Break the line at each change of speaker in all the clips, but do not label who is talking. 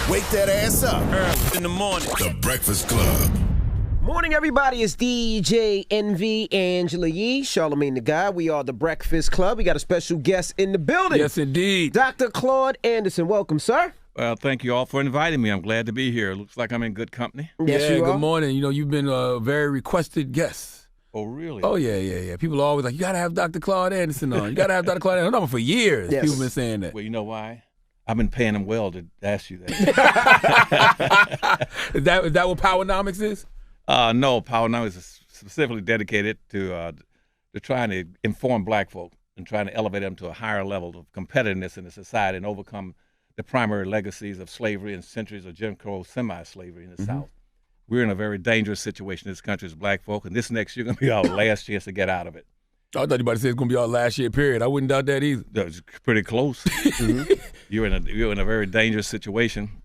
Wake that ass up.
In the morning.
The Breakfast Club.
Morning, everybody. It's DJ NV, Angela Yee, Charlamagne the Guy. We are the Breakfast Club. We got a special guest in the building.
Yes, indeed.
Dr. Claud Anderson. Welcome, sir.
Well, thank you all for inviting me. I'm glad to be here. Looks like I'm in good company.
Yes,
yeah,
you are.
good morning. You know, you've been a very requested guest.
Oh, really?
Oh, yeah. People are always like, you got to have Dr. Claud Anderson on. You got to have Dr. Claud Anderson on for years.
Yes.
People been saying that.
Well, you know why? I've been paying them well to ask you that.
Is that what Powernomics is?
No, Powernomics is specifically dedicated to trying to inform black folk and trying to elevate them to a higher level of competitiveness in the society and overcome the primary legacies of slavery and centuries of Jim Crow semi-slavery in the South. We're in a very dangerous situation in this country as black folk, and this next year going to be our last chance to get out of it.
I thought you about to say it's going to be our last year period. I wouldn't doubt that either.
That's pretty close. You're in a very dangerous situation.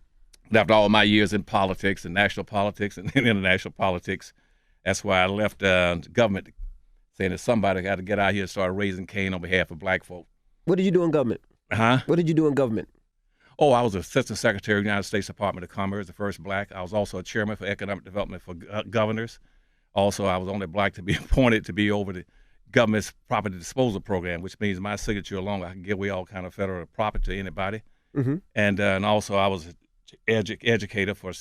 After all my years in politics and national politics and international politics, that's why I left government, saying that somebody got to get out here and start raising cane on behalf of black folk.
What did you do in government? What did you do in government?
Oh, I was Assistant Secretary of the United States Department of Commerce, the first black. I was also a chairman for economic development for governors. Also, I was only black to be appointed to be over the government's property disposal program, which means my signature alone, I can give away all kind of federal property to anybody. And also I was educator for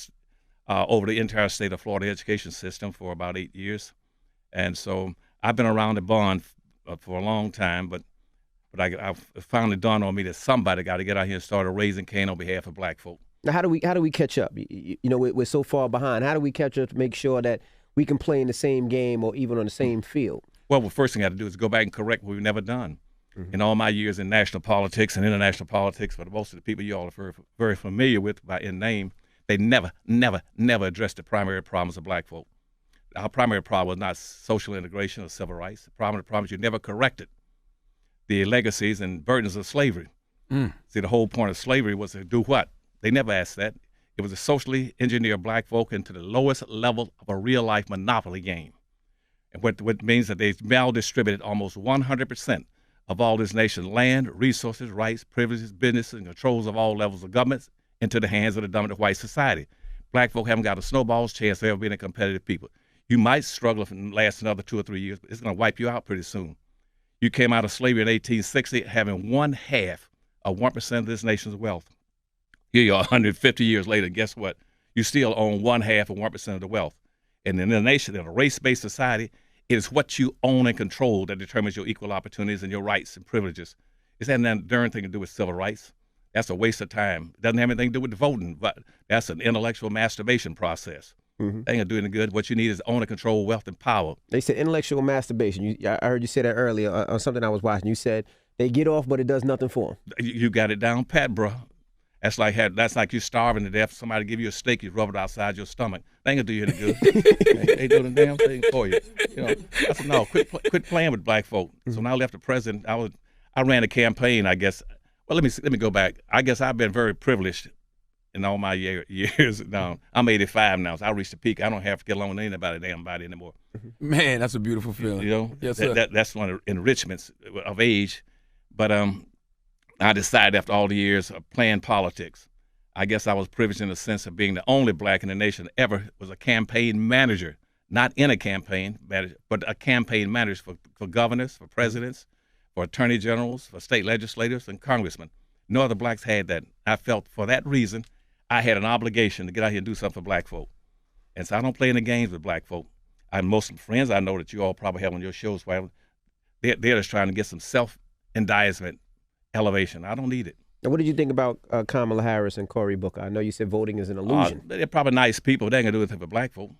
over the entire state of Florida education system for about 8 years. And so I've been around the bond for a long time, but I finally dawned on me that somebody got to get out here and start raising cane on behalf of black folk.
Now, how do we catch up? You know, we're so far behind. How do we catch up to make sure that we can play in the same game or even on the same field? Well,
the first thing I had to do is go back and correct what we've never done. In all my years in national politics and international politics, for most of the people you all are very, very familiar with in name, they never addressed the primary problems of black folk. Our primary problem was not social integration or civil rights. The primary problem is you never corrected the legacies and burdens of slavery. See, the whole point of slavery was to do what? They never asked that. It was to socially engineer black folk into the lowest level of a real-life monopoly game. And what means that they maldistributed almost 100% of all this nation's land, resources, rights, privileges, business, and controls of all levels of governments into the hands of the dominant white society. Black folk haven't got a snowball's chance of ever being a competitive people. You might struggle if it lasts another 2 or 3 years, but it's going to wipe you out pretty soon. You came out of slavery in 1860 having 1/2 of 1% of this nation's wealth. Here you are 150 years later, guess what? You still own 1/2 of 1% of the wealth. And in a nation, in a race-based society, it is what you own and control that determines your equal opportunities and your rights and privileges. It's had nothing darn thing to do with civil rights. That's a waste of time. It doesn't have anything to do with the voting, but that's an intellectual masturbation process. Ain't gonna do any good. What you need is own and control wealth and power.
They said intellectual masturbation. I heard you say that earlier on something I was watching. You said they get off, but it does nothing for them.
You got it down pat, bro. That's like you starving to death. Somebody give you a steak, you rub it outside your stomach. They ain't gonna do you any good. They doing the damn thing for you. You know, I said, no, quit playing with black folk. So when I left the president, I ran a campaign, I guess. Well, let me go back. I guess I've been very privileged in all my years. Now I'm 85 now, so I reached the peak. I don't have to get along with anybody anymore.
Man, that's a beautiful feeling.
You know,
yes,
that's one of the enrichments of age. But I decided after all the years of playing politics, I guess I was privileged in the sense of being the only black in the nation that ever was a campaign manager, not in a campaign manager, but a campaign manager for governors, for presidents, for attorney generals, for state legislators, and congressmen. No other blacks had that. I felt for that reason I had an obligation to get out here and do something for black folk. And so I don't play any games with black folk. Most of the friends I know that you all probably have on your shows, they're just trying to get some self-indictment elevation. I don't need it.
Now, what did you think about Kamala Harris and Cory Booker? I know you said voting is an illusion.
They're probably nice people. They ain't gonna do anything for black folk.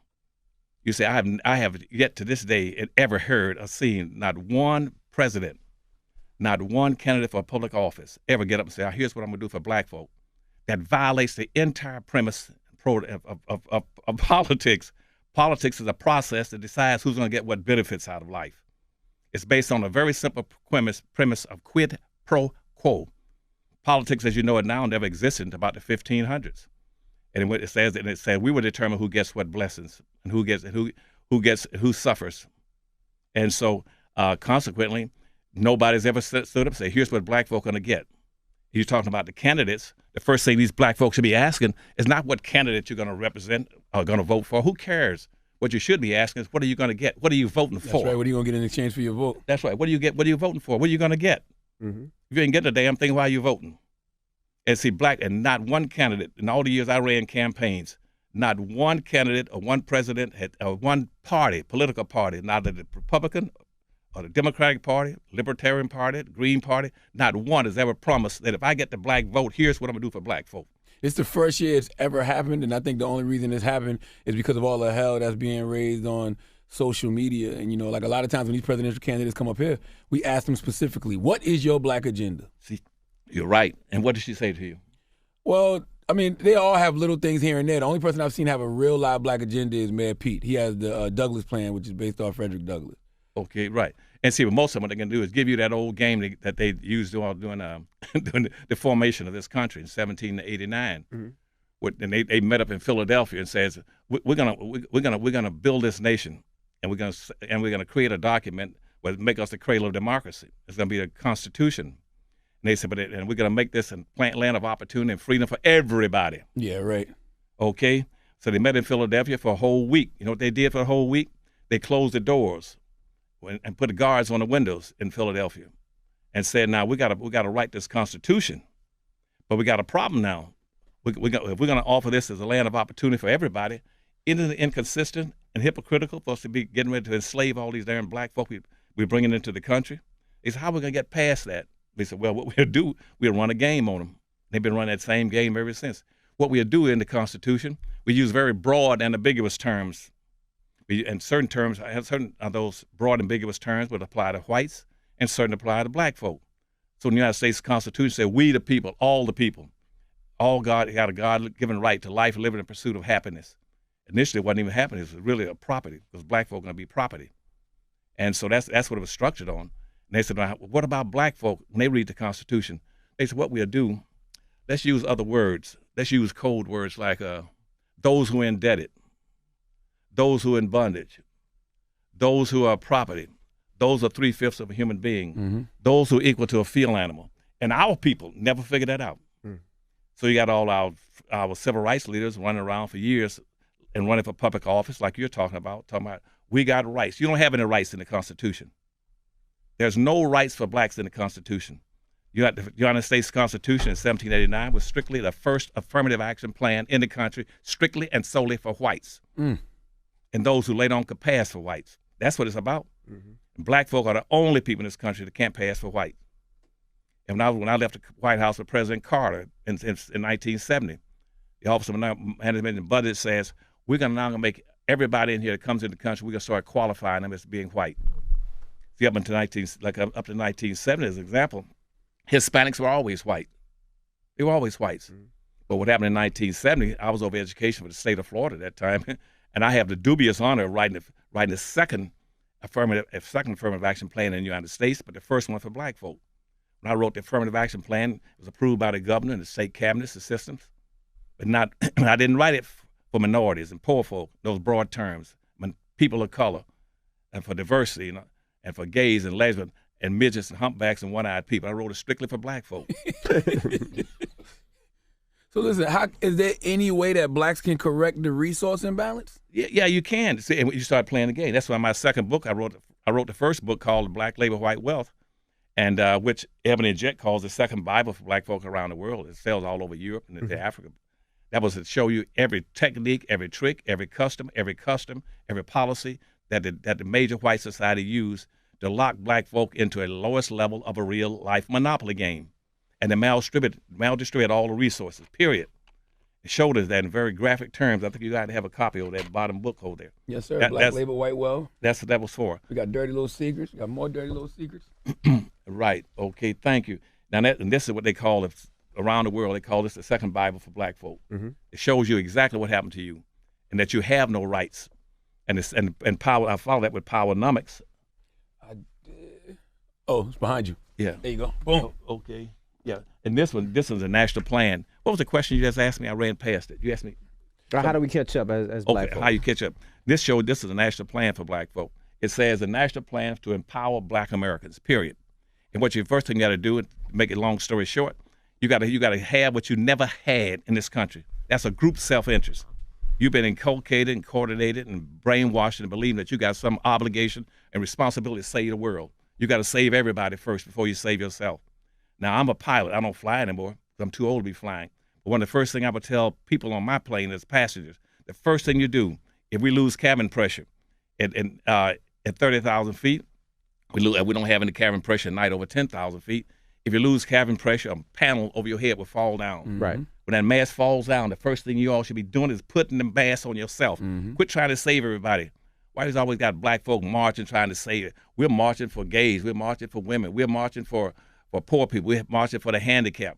You say I have yet to this day ever heard or seen not one president, not one candidate for public office ever get up and say, here's what I'm gonna do for black folk. That violates the entire premise of politics. Politics is a process that decides who's gonna get what benefits out of life. It's based on a very simple premise of quid pro quo. Politics, as you know it now, never existed until about the 1500s. And it says we will determine who gets what blessings and who suffers. And so, consequently, nobody's ever stood up and say, here's what black folk are going to get. You're talking about the candidates. The first thing these black folks should be asking is not what candidate you're going to represent or going to vote for. Who cares? What you should be asking is, what are you going to get? What are you voting for?
That's right. What are you going to get in exchange for your vote?
That's right. What do you get? What are you voting for? What are you going to get?
Mm-hmm.
If you ain't getting a damn thing, why are you voting? And see, and not one candidate in all the years I ran campaigns, not one candidate or one president or one party, political party, neither the Republican or the Democratic Party, Libertarian Party, the Green Party, not one has ever promised that if I get the black vote, here's what I'm going to do for black folk.
It's the first year it's ever happened, and I think the only reason it's happened is because of all the hell that's being raised on social media. And, like a lot of times when these presidential candidates come up here, we ask them specifically, what is your black agenda?
See, you're right. And what did she say to you?
Well, I mean, they all have little things here and there. The only person I've seen have a real live black agenda is Mayor Pete. He has the Douglas plan, which is based off Frederick Douglass. Okay,
right. And see, but most of them, what they're going to do is give you that old game that they used during the formation of this country in 1789.
Mm-hmm.
And they met up in Philadelphia and says, we're gonna build this nation, and we're gonna create a document that make us the cradle of democracy. It's gonna be the Constitution. And they said, and we're gonna make this a land of opportunity and freedom for everybody.
Yeah, right.
Okay. So they met in Philadelphia for a whole week. You know what they did for a whole week? They closed the doors and put the guards on the windows in Philadelphia, and said, "Now we gotta write this Constitution, but we got a problem now. If we're gonna offer this as a land of opportunity for everybody, isn't it inconsistent and hypocritical for us to be getting ready to enslave all these damn black folk we're bringing into the country?" They said, "How are we gonna get past that?" They said, "Well, what we'll do, we'll run a game on them." They've been running that same game ever since. What we'll do in the Constitution, we use very broad and ambiguous terms. And certain terms, certain of those broad ambiguous terms would apply to whites, and certain apply to black folk. So in the United States Constitution says, "We the people, all the people, all God got a God-given right to life, liberty, and pursuit of happiness." Initially, it wasn't even happiness; it was really a property, because black folk are going to be property. And so that's what it was structured on. And they said, "Well, what about black folk?" When they read the Constitution, they said, "What we'll do, let's use other words. Let's use code words like those who are indebted, those who are in bondage, those who are property, those are 3/5 of a human being,
mm-hmm.
those who are equal to a field animal." And our people never figured that out. So you got all our civil rights leaders running around for years and running for public office like you're talking about we got rights. You don't have any rights in the Constitution. There's no rights for blacks in the Constitution. You got the United States Constitution in 1789 was strictly the first affirmative action plan in the country, strictly and solely for whites. And those who later on could pass for whites. That's what it's about.
Mm-hmm.
And black folk are the only people in this country that can't pass for white. And when I left the White House with President Carter in 1970, the Office of Management and Budget says, we're now going to make everybody in here that comes into the country, we're going to start qualifying them as being white. See, up to 1970, as an example, Hispanics were always white. They were always whites.
Mm-hmm. But
what happened in 1970, I was over education for the state of Florida at that time, and I have the dubious honor of writing the second affirmative action plan in the United States, but the first one for black folk. When I wrote the affirmative action plan, it was approved by the governor and the state cabinets, the systems, but I didn't write it for minorities and poor folk, those broad terms, when people of color, and for diversity, and for gays and lesbians and midgets and humpbacks and one-eyed people. I wrote it strictly for black folk.
So listen, is there any way that blacks can correct the resource imbalance?
Yeah, you can. See, and you start playing the game. That's why my second book, I wrote the first book called Black Labor, White Wealth, and which Ebony Jet calls the second Bible for black folk around the world. It sells all over Europe and into Africa. That was to show you every technique, every trick, every custom, every policy that the major white society used to lock black folk into a lowest level of a real life monopoly game. And they maldistribute all the resources, period. It showed us that in very graphic terms. I think you got to have a copy of that bottom book over there.
Yes, sir. Black Labor, White Wealth.
That's what that was for.
We got Dirty Little Secrets. We got more Dirty Little Secrets.
Right. Okay, thank you. Now, and this is what they call it around the world. They call this the second Bible for black folk.
Mm-hmm.
It shows you exactly what happened to you and that you have no rights. And power. I follow that with powernomics.
I did. Oh, it's behind you.
Yeah.
There you go. Boom.
Oh, okay. Yeah. And this is a national plan. What was the question you just asked me? I ran past it. You asked me.
How do we catch up as black folk?
How you catch up? This is a national plan for black folk. It says a national plan to empower black Americans, period. And what you first thing you got to do, and make it long story short, You gotta have what you never had in this country. That's a group self-interest. You've been inculcated and coordinated and brainwashed and believing that you got some obligation and responsibility to save the world. You got to save everybody first before you save yourself. Now, I'm a pilot. I don't fly anymore. I'm too old to be flying. But one of the first things I would tell people on my plane as passengers, the first thing you do, if we lose cabin pressure at 30,000 feet, we don't have any cabin pressure at night over 10,000 feet. If you lose cabin pressure, a panel over your head will fall down.
Right.
When that mask falls down, the first thing you all should be doing is putting the mask on yourself. Quit trying to save everybody. Why has always got black folk marching, trying to save it? We're marching for gays. We're marching for women. We're marching for poor people. We're marching for the handicapped.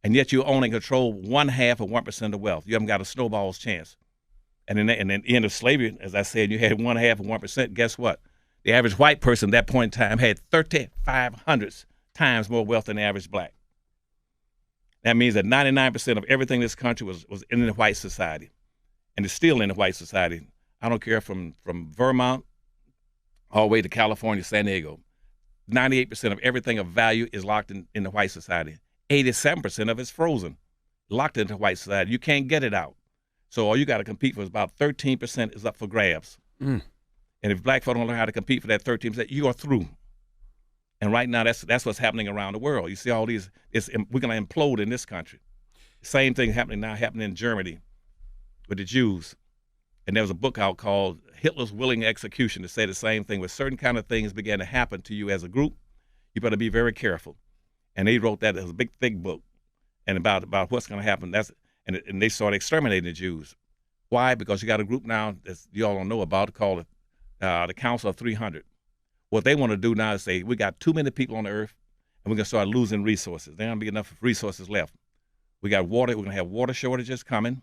And yet you only control 1/2 of 1% of wealth. You haven't got a snowball's chance. And in the end of slavery, as I said, you had 1/2 of 1%. Guess what? The average white person at that point in time had 3,500 times more wealth than the average black. That means that 99% of everything in this country was in the white society. And it's still in the white society. I don't care from Vermont all the way to California, San Diego. 98% of everything of value is locked in the white society. 87% of it's frozen, locked into white society. You can't get it out. So all you got to compete for is about 13% is up for grabs. And if black folk don't learn how to compete for that 13%, you are through. And right now, that's what's happening around the world. You see all these, we're going to implode in this country. Same thing happening in Germany with the Jews. And there was a book out called Hitler's Willing Execution to say the same thing. When certain kind of things began to happen to you as a group, you better be very careful. And they wrote that as a big, thick book, and about what's going to happen. And they started exterminating the Jews. Why? Because you got a group now that you all don't know about called the Council of 300. What they want to do now is say, we got too many people on the earth, and we're going to start losing resources. There aren't be enough resources left. We got water. We're going to have water shortages coming.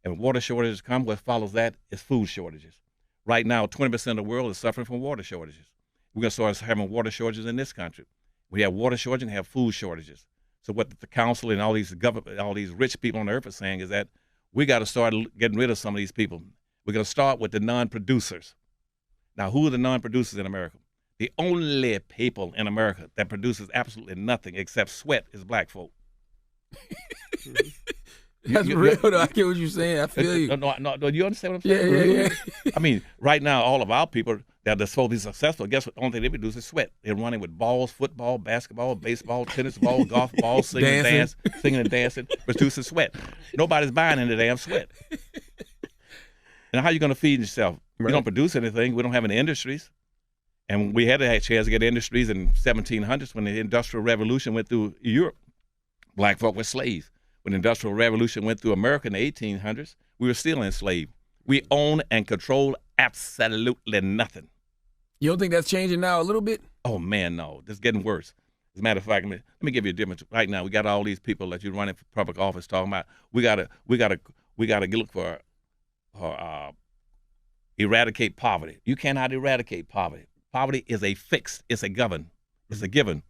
And when water shortages come, what follows that is food shortages. Right now, 20% of the world is suffering from water shortages. We're going to start having water shortages in this country. We have water shortages and have food shortages. So what the council and all these rich people on the earth are saying is that we got to start getting rid of some of these people. We're going to start with the non-producers. Now, who are the non-producers in America? The only people in America that produces absolutely nothing except sweat is black folk.
That's real, though. I get what you're saying. I feel you.
No, you understand what I'm saying?
Yeah.
I mean, right now, all of our people that are supposed to be successful, guess what? The only thing they produce is sweat. They're running with balls, football, basketball, baseball, tennis ball, golf ball, singing and dancing, producing sweat. Nobody's buying any damn sweat. And how are you going to feed yourself? Right. You don't produce anything. We don't have any industries. And we had a chance to get industries in 1700s when the Industrial Revolution went through Europe. Black folk were slaves. When the Industrial Revolution went through America in the 1800s, we were still enslaved. We own and control absolutely nothing.
You don't think that's changing now a little bit?
Oh, man, no. It's getting worse. As a matter of fact, let me give you a difference. Right now, we got all these people that you're running for public office talking about. We gotta look for eradicate poverty. You cannot eradicate poverty. Poverty is a fixed. It's a given. It's a given.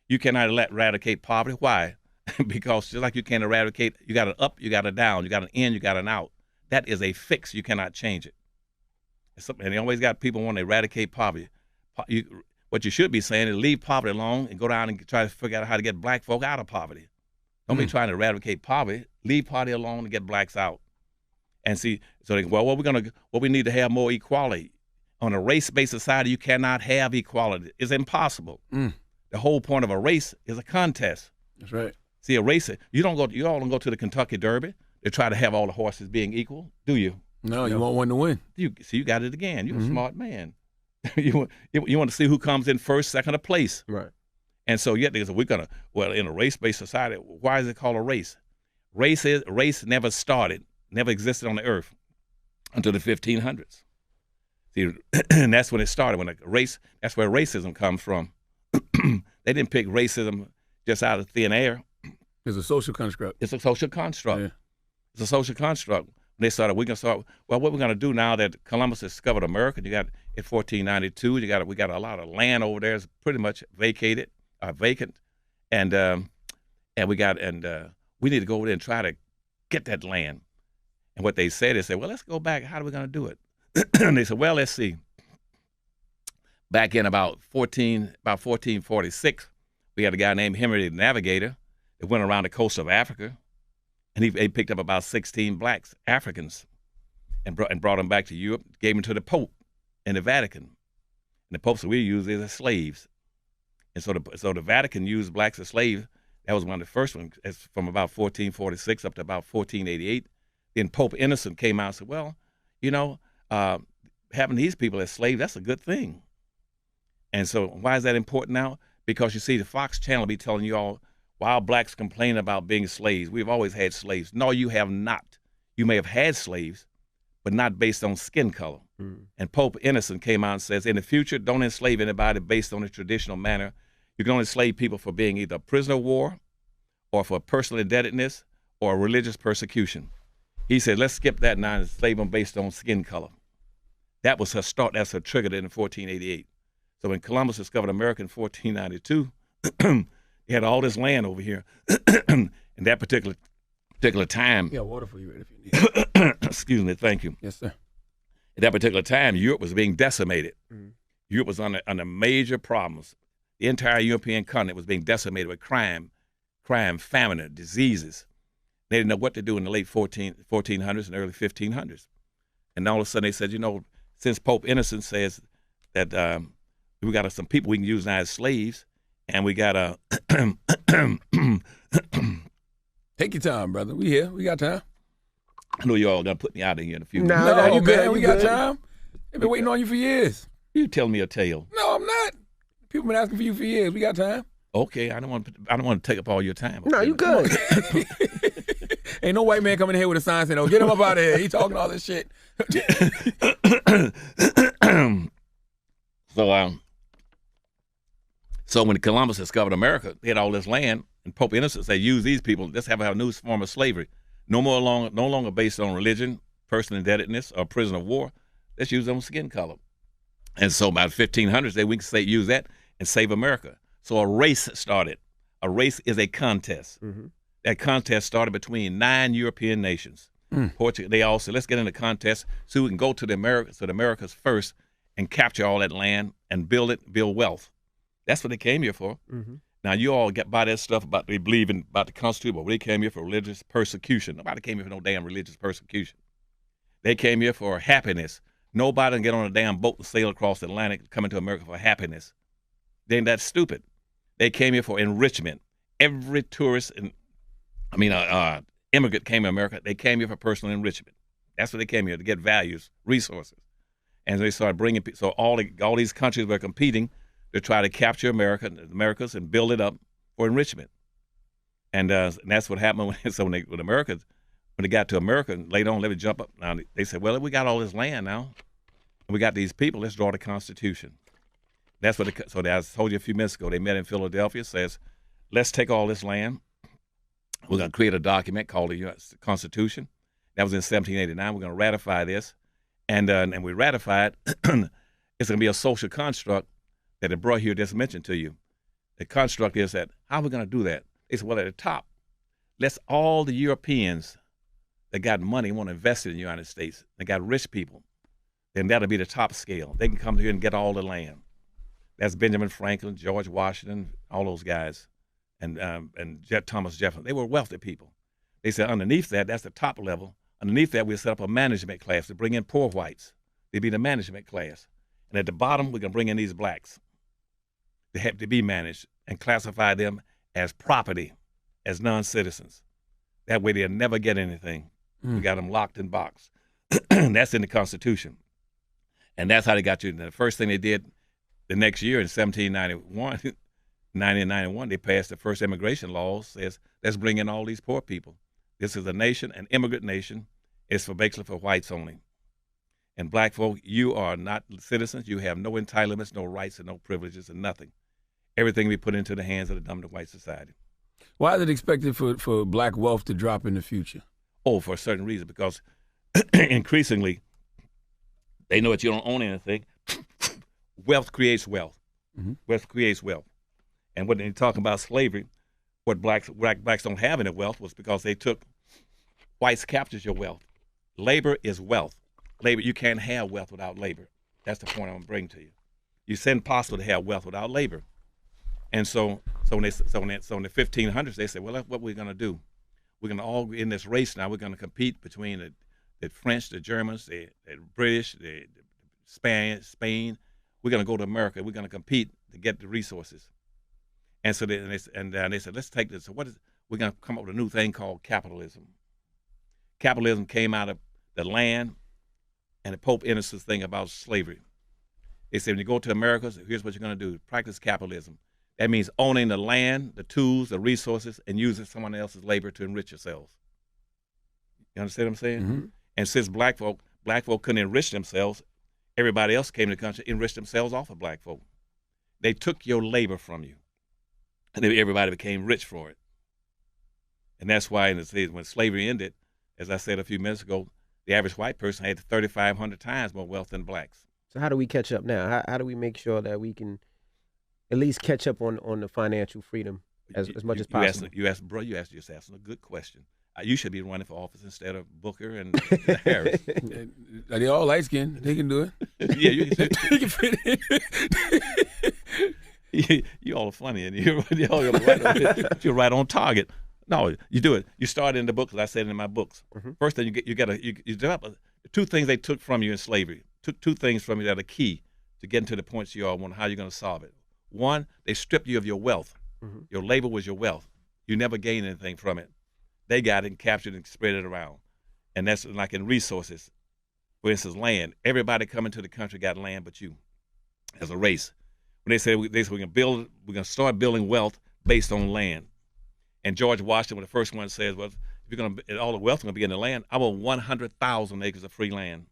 You cannot eradicate poverty. Why? Because just like you can't eradicate, you got an up, you got a down, you got an in, you got an out. That is a fix. You cannot change it. And they always got people want to eradicate poverty. What you should be saying is leave poverty alone and go down and try to figure out how to get black folk out of poverty. Don't be trying to eradicate poverty. Leave poverty alone and get blacks out. And see, so they, what we need to have more equality. On a race-based society, you cannot have equality. It's impossible. The whole point of a race is a contest.
That's right.
See, a race, you all don't go to the Kentucky Derby to try to have all the horses being equal, do you?
No, you want one to win.
You got it again. You're a smart man. you want to see who comes in first, second, or place.
Right.
And so yet there's in a race-based society, why is it called a race? Race never started, never existed on the earth until the 1500s. See, and that's when it started. When a race, that's where racism comes from. They didn't pick racism just out of thin air.
It's a social construct.
It's a social construct.
Yeah.
It's a social construct. They started, we're going to start, well, what we're going to do now that Columbus discovered America, you got in 1492, we got a lot of land over there. It's pretty much vacant. And we need to go over there and try to get that land. And what they said is, well, let's go back. How are we going to do it? And they said, well, let's see. Back in about 1446, we had a guy named Henry the Navigator that went around the coast of Africa, and he picked up about 16 blacks, Africans, and brought them back to Europe, gave them to the Pope in the Vatican. And the Pope said, we use these as slaves. And so the Vatican used blacks as slaves. That was one of the first ones, from about 1446 up to about 1488. Then Pope Innocent came out and said, well, having these people as slaves, that's a good thing. And so why is that important now? Because you see, the Fox Channel be telling you all, while blacks complain about being slaves, we've always had slaves. No, you have not. You may have had slaves, but not based on skin color. And Pope Innocent came out and says, in the future, don't enslave anybody based on the traditional manner. You can only enslave people for being either a prisoner of war or for personal indebtedness or religious persecution. He said, let's skip that now and enslave them based on skin color. That was her start. That's her trigger in 1488. So when Columbus discovered America in 1492, he had all this land over here. In that particular time.
Yeah, water for you if you need.
Excuse me, thank you.
Yes, sir.
At that particular time, Europe was being decimated. Europe was under major problems. The entire European continent was being decimated with crime, famine, diseases. They didn't know what to do in the late 1400s and early 1500s. And all of a sudden they said, since Pope Innocent says that we got some people we can use now as slaves, and we got
Take your time, brother. We here. We got time.
I know you all gonna put me out of here in a few minutes.
No, you good.
Man, we got time. They've been waiting on you for years.
You tell me a tale.
No, I'm not. People been asking for you for years. We got time.
Okay, I don't want to take up all your time.
No, you good.
Ain't no white man coming in here with a sign saying, "Oh, get him up out of here. He talking all this shit."
So when Columbus discovered America, they had all this land, and Pope Innocent said, use these people. Let's have a new form of slavery. No longer based on religion, personal indebtedness, or prisoner of war. Let's use them skin color. And so by the 1500s, we can use that and save America. So a race started. A race is a contest. That contest started between 9 European nations. Portugal, they all said, let's get in the contest so we can go to the Americas first and capture all that land and build wealth. That's what they came here for. Now, you all get by that stuff about they believe in about the Constitution, but they came here for religious persecution. Nobody came here for no damn religious persecution. They came here for happiness. Nobody can get on a damn boat and sail across the Atlantic coming to America for happiness. Then that's stupid. They came here for enrichment. Every tourist immigrant came to America. They came here for personal enrichment. That's what they came here to get values, resources, and they started bringing. So all these countries were competing to try to capture Americas and build it up for enrichment. And that's what happened when they got to America, and later on, let me jump up. Now, they said, well, we got all this land now, and we got these people, let's draw the Constitution. That's what, so I told you a few minutes ago, they met in Philadelphia, says, let's take all this land. We're going to create a document called the Constitution. That was in 1789. We're going to ratify this. And we ratified, it's going to be a social construct that the bro here just mentioned to you. The construct is that, how are we going to do that? They said, well, at the top, let's all the Europeans that got money want to invest in the United States. They got rich people. Then that'll be the top scale. They can come here and get all the land. That's Benjamin Franklin, George Washington, all those guys, and Thomas Jefferson. They were wealthy people. They said underneath that, that's the top level. Underneath that, we'll set up a management class to bring in poor whites. They'd be the management class. And at the bottom, we're going to bring in these blacks. They have to be managed and classify them as property, as non-citizens. That way they'll never get anything. We got them locked in box. That's in the Constitution. And that's how they got you. And the first thing they did the next year in 1791, they passed the first immigration laws, says, let's bring in all these poor people. This is a nation, an immigrant nation. It's basically for whites only. And black folk, you are not citizens. You have no entitlements, no rights, and no privileges, and nothing. Everything we put into the hands of the dominant white society.
Why is it expected for black wealth to drop in the future?
Oh, for a certain reason, because increasingly they know that you don't own anything. Wealth creates wealth. Wealth creates wealth. And when they're talking about slavery, what blacks don't have any wealth was because they took, whites captured your wealth. Labor is wealth. Labor, you can't have wealth without labor. That's the point I'm going to bring to you. It's impossible to have wealth without labor. And so in the 1500s, they said, well, that's what we're going to do. We're going to all in this race now. We're going to compete between the French, the Germans, the British, the Spain. We're going to go to America. We're going to compete to get the resources. And so they said, let's take this. So we're going to come up with a new thing called capitalism. Capitalism came out of the land and the Pope Innocent's thing about slavery. They said, when you go to America, here's what you're going to do. Practice capitalism. That means owning the land, the tools, the resources, and using someone else's labor to enrich yourselves. You understand what I'm saying?
Mm-hmm.
And since black folk couldn't enrich themselves, everybody else came to the country, enriched themselves off of black folk. They took your labor from you, and then everybody became rich for it. And that's why when slavery ended, as I said a few minutes ago, the average white person had 3,500 times more wealth than blacks.
So how do we catch up now? How do we make sure that we can at least catch up on the financial freedom as much as possible?
You asked just asking a good question. You should be running for office instead of Booker and Harris.
They all light skinned. They can do it.
Yeah, you
can fit in.
You all are funny, and you're right on target. No, you do it. You start in the books, as I said in my books. Mm-hmm. First thing you develop two things they took from you in slavery. Took two things from you that are key to getting to the points you are on how you're going to solve it. One, they stripped you of your wealth. Mm-hmm. Your labor was your wealth. You never gained anything from it. They got it and captured it and spread it around. And that's like in resources. For instance, land. Everybody coming to the country got land but you as a race. When they said we're going to start building wealth based on land. And George Washington, the first one, says, well, if all the wealth is going to be in the land, I want 100,000 acres of free land.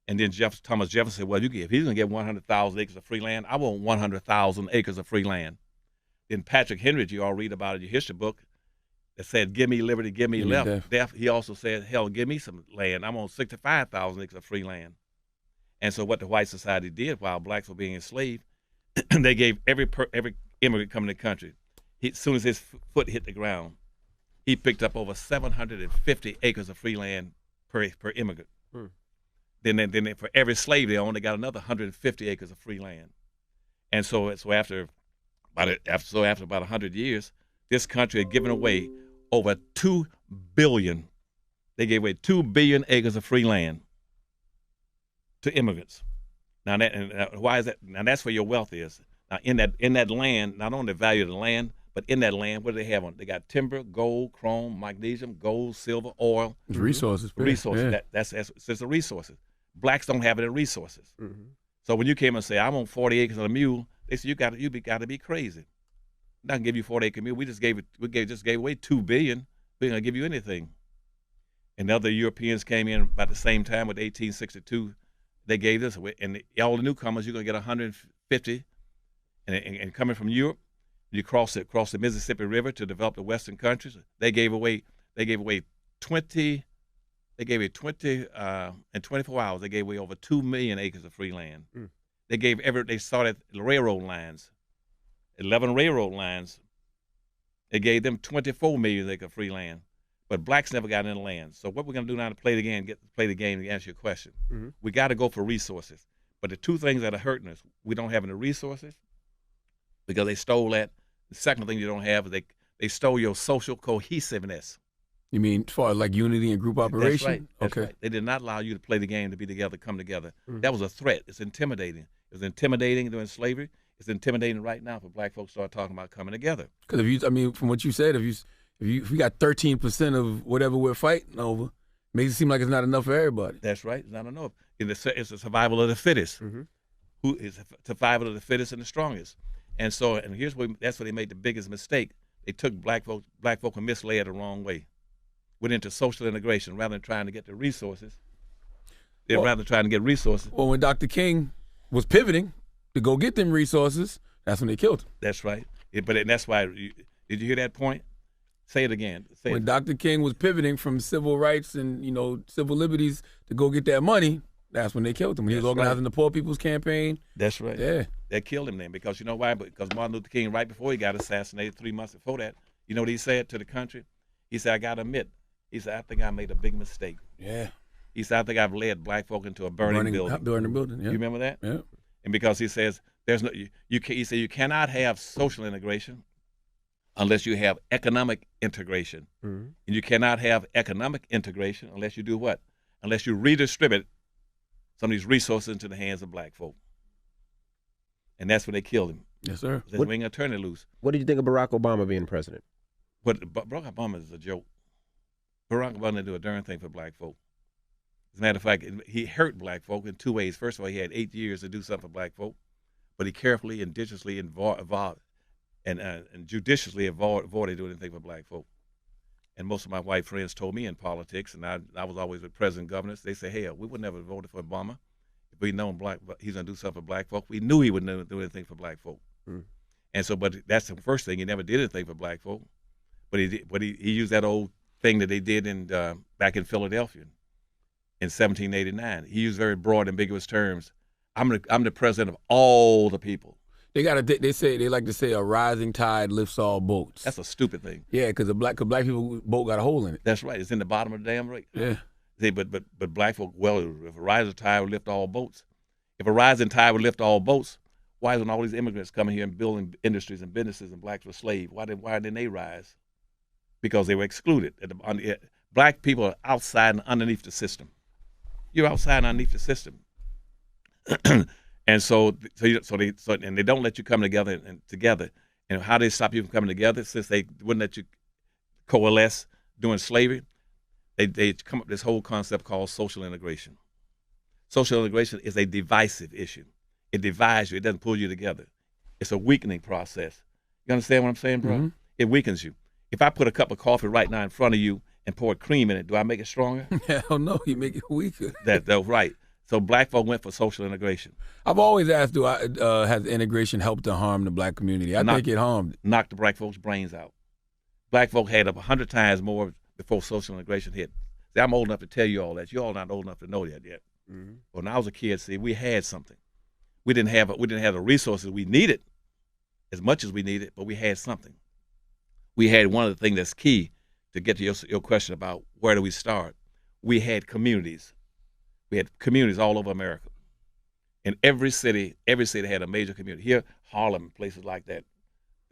And then Thomas Jefferson said, well, if he's going to get 100,000 acres of free land, I want 100,000 acres of free land. Then Patrick Henry, you all read about in your history book, that said, give me liberty, give me death. He also said, hell, give me some land. I want 65,000 acres of free land. And so what the white society did while blacks were being enslaved, they gave every immigrant coming to the country, as soon as his foot hit the ground, he picked up over 750 acres of free land per immigrant. Hmm. Then for every slave they owned, they got another 150 acres of free land. And so after about 100 years, this country had given away over 2 billion. They gave away 2 billion acres of free land to immigrants. Now why is that? Now that's where your wealth is. Now in that land, not only the value of the land, but in that land, what do they have on? They got timber, gold, chrome, magnesium, gold, silver, oil.
It's resources.
Resources.
Yeah.
That's the resources. Blacks don't have it in resources.
Mm-hmm.
So when you came and say, I want 40 acres of a mule, they said you got to be crazy. I'm not gonna give you 40 acre mule. We just gave away 2 billion. We're gonna give you anything. And other Europeans came in about the same time with 1862. They gave this away, and all the newcomers, you're gonna get 150. And coming from Europe, you cross the Mississippi River to develop the Western countries. They gave away 20. They gave it 20 in 24 hours. They gave away over 2 million acres of free land. Mm. They started railroad lines, 11 railroad lines. They gave them 24 million acres of free land. But blacks never got any land. So what we're gonna do now to play the game to answer your question. Mm-hmm. We got to go for resources. But the two things that are hurting us, we don't have any resources because they stole that. The second thing you don't have is they stole your social cohesiveness.
You mean as far as like unity and group operation?
That's right. That's
okay.
Right. They did not allow you to play the game, to be together, come together. Mm-hmm. That was a threat. It's intimidating. It was intimidating during slavery. It's intimidating right now for black folks to start talking about coming together.
Because from what you said, if we got 13% of whatever we're fighting over, it makes it seem like it's not enough for everybody.
That's right. It's not enough. It's a survival of the fittest. Mm-hmm. Who is survival of the fittest and the strongest. And so, that's where they made the biggest mistake. They took black folk and misled the wrong way. Went into social integration rather than trying to get the resources.
Well, when Dr. King was pivoting to go get them resources, that's when they killed him.
That's right. But that's why. Did you hear that point? Say it again.
When Dr. King was pivoting from civil rights and civil liberties to go get that money, that's when they killed him. He was organizing the Poor People's Campaign.
That's right.
Yeah.
They killed him then because you know why? Because Martin Luther King, right before he got assassinated, 3 months before that, you know what he said to the country? He said, I got to admit, he said, I think I made a big mistake.
Yeah.
He said, I think I've led black folk into a burning building.
Burning building, yeah.
You remember that?
Yeah.
And because he says, There's no you say you cannot have social integration unless you have economic integration, and you cannot have economic integration unless you do what? Unless you redistribute some of these resources into the hands of black folk. And that's when they killed him.
Yes, sir.
We ain't gonna turn it loose.
What did you think of Barack Obama being president?
But Barack Obama is a joke. Barack Obama didn't do a darn thing for black folk. As a matter of fact, he hurt black folk in two ways. First of all, he had 8 years to do something for black folk, but he carefully and judiciously involved and judiciously avoided doing anything for black folk. And most of my white friends told me in politics, and I was always with president governors, they say, hell, we would never have voted for Obama if we'd known he's going to do something for black folk. We knew he would never do anything for black folk. And so, but that's the first thing. He never did anything for black folk. But he used that old thing that they did back in Philadelphia in 1789. He used very broad, ambiguous terms. I'm the president of all the people.
They like to say a rising tide lifts all boats.
That's a stupid thing.
Yeah, because black people boat got a hole in it.
That's right. It's in the bottom of the damn lake.
Yeah.
See, but black folk, well, if a rising tide would lift all boats, if a rising tide would lift all boats, why isn't all these immigrants coming here and building industries and businesses and blacks were slaves? Why didn't they rise? Because they were excluded. Black people are outside and underneath the system. You're outside and underneath the system. And so they don't let you come together. And how they stop you from coming together, since they wouldn't let you coalesce during slavery, they come up with this whole concept called social integration. Social integration is a divisive issue. It divides you. It doesn't pull you together. It's a weakening process. You understand what I'm saying, bro? Mm-hmm. It weakens you. If I put a cup of coffee right now in front of you and pour cream in it, do I make it stronger?
Hell no, you make it weaker.
That's right. So black folk went for social integration.
I've always asked, has integration helped to harm the black community? I think it harmed.
Knocked the black folks' brains out. Black folk had up 100 times more before social integration hit. See, I'm old enough to tell you all that. You're all not old enough to know that yet. Mm-hmm. When I was a kid, see, we had something. We didn't have the resources we needed as much as we needed, but we had something. We had one of the things that's key to get to your question about where do we start. We had communities. We had communities all over America. In every city had a major community. Here, Harlem, places like that.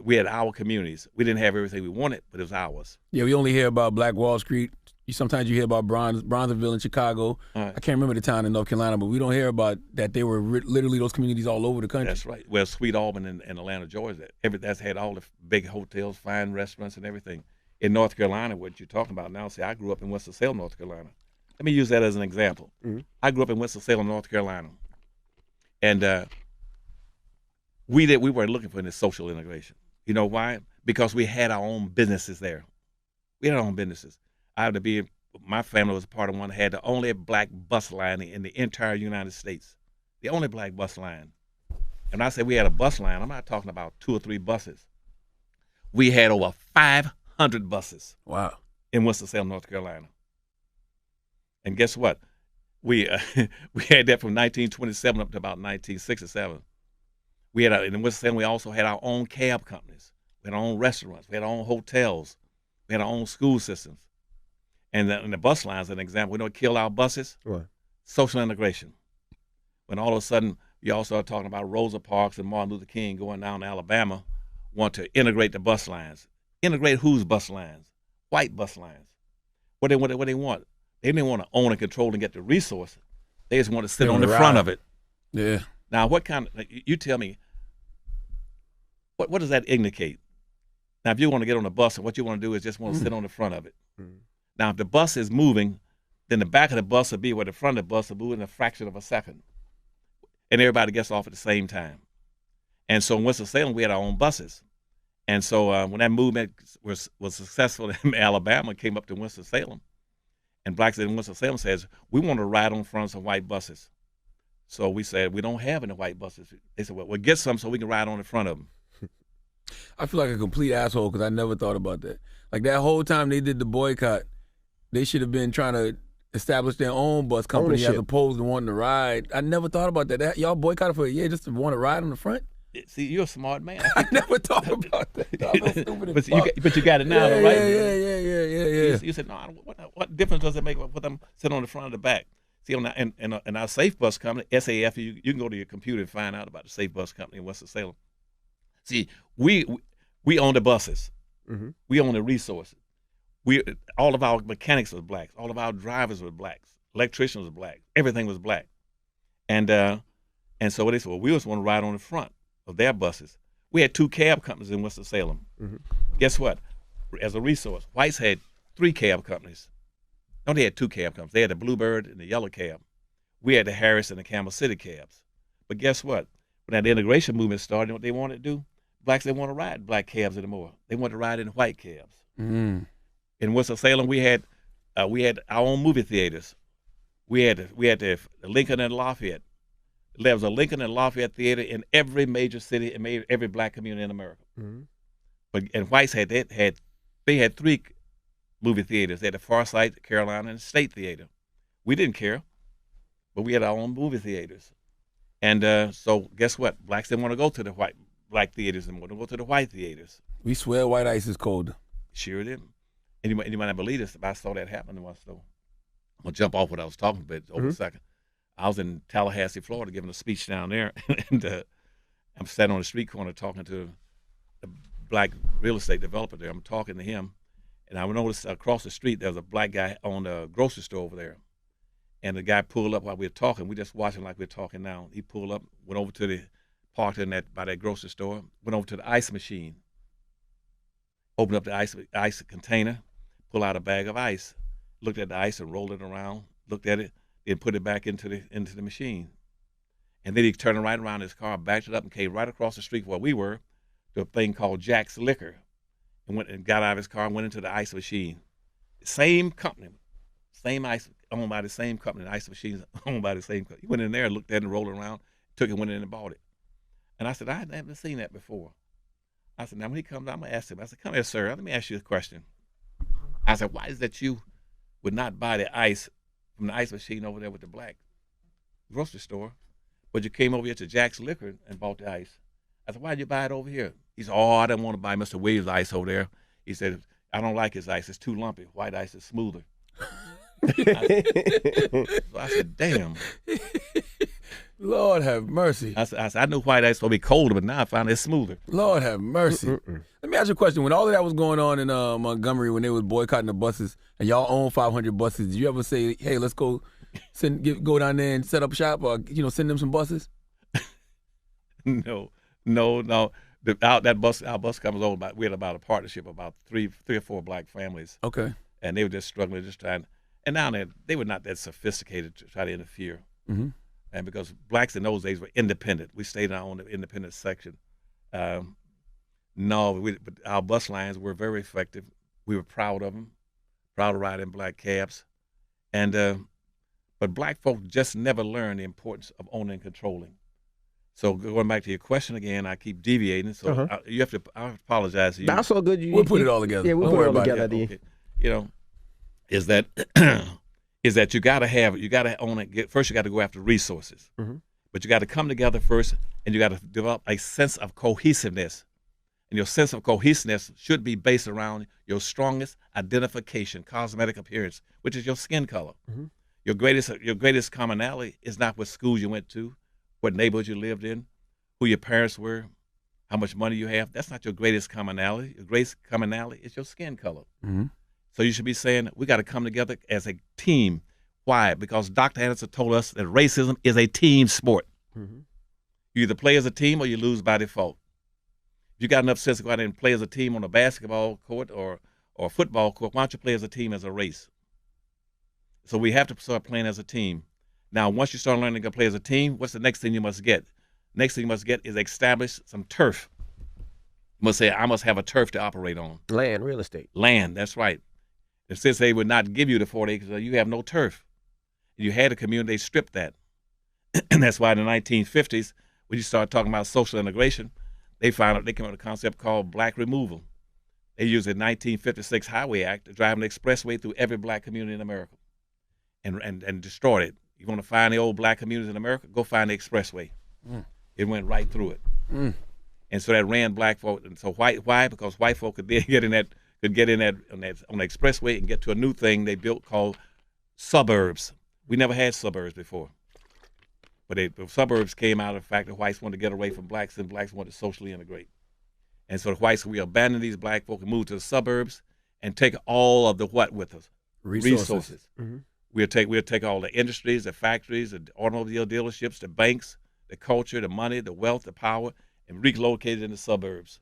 We had our communities. We didn't have everything we wanted, but it was ours.
Yeah, we only hear about Black Wall Street. Sometimes you hear about Bronzeville in Chicago. Right. I can't remember the town in North Carolina, but we don't hear about that. They were literally those communities all over the country.
That's right. Well, Sweet Auburn and Atlanta, Georgia, that's had all the big hotels, fine restaurants, and everything. In North Carolina, what you're talking about now, see, I grew up in Winston-Salem, North Carolina. Let me use that as an example. Mm-hmm. I grew up in Winston-Salem, North Carolina, and we were looking for this social integration. You know why? Because we had our own businesses there. We had our own businesses. My family was part of one that had the only black bus line in the entire United States. The only black bus line. And when I say we had a bus line, I'm not talking about 2 or 3 buses. We had over 500 buses.
Wow.
In Winston-Salem, North Carolina. And guess what? We had that from 1927 up to about 1967. In Winston-Salem, we also had our own cab companies. We had our own restaurants. We had our own hotels. We had our own school systems. And the bus lines, an example, we don't kill our buses.
What?
Social integration. When all of a sudden you all start talking about Rosa Parks and Martin Luther King going down to Alabama, want to integrate the bus lines. Integrate whose bus lines? White bus lines. What they want? They didn't want to own and control and get the resource. They just want to sit on the front of it.
Yeah.
Now, what kind of? You tell me. What does that indicate? Now, if you want to get on a bus, and what you want to do is just want to sit on the front of it. Mm-hmm. Now, if the bus is moving, then the back of the bus will be where the front of the bus will move in a fraction of a second. And everybody gets off at the same time. And so in Winston-Salem, we had our own buses. And so when that movement was successful in Alabama, came up to Winston-Salem, and blacks in Winston-Salem says, we want to ride on front of some white buses. So we said, we don't have any white buses. They said, well, we'll get some so we can ride on the front of them.
I feel like a complete asshole because I never thought about that. Like that whole time they did the boycott, they should have been trying to establish their own bus company as opposed to wanting to ride. I never thought about that. Y'all boycotted for a year just to want to ride on the front?
See, you're a smart man.
I never thought about that.
But you got it now, right?
Yeah.
You said, no, what difference does it make for them sitting on the front or the back? See, in our Safe Bus Company, SAF, you can go to your computer and find out about the Safe Bus Company in Winston-Salem. See, we own the buses.
Mm-hmm.
We own the resources. All of our mechanics were blacks. All of our drivers were blacks. Electricians were black. Everything was black. And so they said, well, we just want to ride on the front of their buses. We had 2 cab companies in Winston-Salem.
Mm-hmm.
Guess what? As a resource, whites had 3 cab companies. No, they had 2 cab companies. They had the Bluebird and the Yellow Cab. We had the Harris and the Camel City cabs. But guess what? When that integration movement started, what they wanted to do? Blacks didn't want to ride black cabs anymore. They wanted to ride in white cabs.
Mm.
In Winston-Salem, we had our own movie theaters. We had the Lincoln and Lafayette. There was a Lincoln and Lafayette theater in every major city and every black community in America.
Mm-hmm.
And whites had 3 movie theaters. They had the Farsight, Carolina, and State Theater. We didn't care, but we had our own movie theaters. And so guess what? Blacks didn't want to go to the black theaters anymore. They want to go to the white theaters.
We swear white ice is cold.
Sure did. And you might not believe this, but I saw that happen once, though. I'm going to jump off what I was talking about over a second. I was in Tallahassee, Florida, giving a speech down there, and I'm standing on the street corner talking to the black real estate developer there. I'm talking to him, and I noticed across the street there was a black guy on the grocery store over there. And the guy pulled up while we were talking. We just watching like we're talking now. He pulled up, went over to the parked by that grocery store, went over to the ice machine, opened up the ice container, pulled out a bag of ice, looked at the ice and rolled it around, looked at it, then put it back into the machine. And then he turned right around his car, backed it up, and came right across the street where we were to a thing called Jack's Liquor, and went and got out of his car and went into the ice machine. Same company, same ice, owned by the same company. The ice machines owned by the same company. He went in there, looked at it, and rolled it around, took it, went in and bought it. And I said, I haven't seen that before. I said, now when he comes out, I'm going to ask him. I said, come here, sir, let me ask you a question. I said, why is that you would not buy the ice from the ice machine over there with the black grocery store, but you came over here to Jack's Liquor and bought the ice? I said, why did you buy it over here? He said, oh, I didn't want to buy Mr. Williams' ice over there. He said, I don't like his ice. It's too lumpy. White ice is smoother. I said, damn.
Lord have mercy.
I said, I knew white ice was going to be colder, but now I found it's smoother.
Lord have mercy. Let me ask you a question. When all of that was going on in Montgomery, when they was boycotting the buses, and y'all own 500 buses, did you ever say, hey, let's go go down there and set up shop, or send them some buses?
No. Our bus comes over. We had about a partnership of about three or four black families.
Okay.
And they were just struggling, just trying. And now they were not that sophisticated to try to interfere.
Mm-hmm.
And because blacks in those days were independent, we stayed in our own independent section. But our bus lines were very effective. We were proud of them, proud to ride in black cabs. But black folk just never learned the importance of owning and controlling. So going back to your question again, I keep deviating. So I apologize to you.
That's all good.
We'll put it all together.
Yeah, we'll put it all together.
Okay. Is that you got to own it. First, you got to go after resources.
Mm-hmm.
But you got to come together first, and you got to develop a sense of cohesiveness. And your sense of cohesiveness should be based around your strongest identification, cosmetic appearance, which is your skin color.
Mm-hmm.
Your greatest commonality is not what schools you went to, what neighborhoods you lived in, who your parents were, how much money you have. That's not your greatest commonality. Your greatest commonality is your skin color.
Mm-hmm.
So you should be saying, we got to come together as a team. Why? Because Dr. Anderson told us that racism is a team sport.
Mm-hmm.
You either play as a team or you lose by default. If you got enough sense to go out and play as a team on a basketball court or a football court, why don't you play as a team as a race? So we have to start playing as a team. Now, once you start learning to play as a team, what's the next thing you must get? Next thing you must get is establish some turf. You must say, I must have a turf to operate on.
Land, real estate.
Land, that's right. And since they would not give you the 40 acres, you have no turf. You had a community, they stripped that. And that's why in the 1950s, when you start talking about social integration, they came up with a concept called black removal. They used the 1956 Highway Act to drive an expressway through every black community in America and destroyed it. You want to find the old black communities in America? Go find the expressway.
Mm.
It went right through it.
Mm.
And so that ran black folk. And so why? Because white folk could then get in that on the expressway and get to a new thing they built called suburbs. We never had suburbs before. But the suburbs came out of the fact that whites wanted to get away from blacks and blacks wanted to socially integrate. And so the whites, we abandoned these black folk and moved to the suburbs and take all of the what with us? Resources.
Mm-hmm.
We'll take all the industries, the factories, the automobile dealerships, the banks, the culture, the money, the wealth, the power, and relocate it in the suburbs.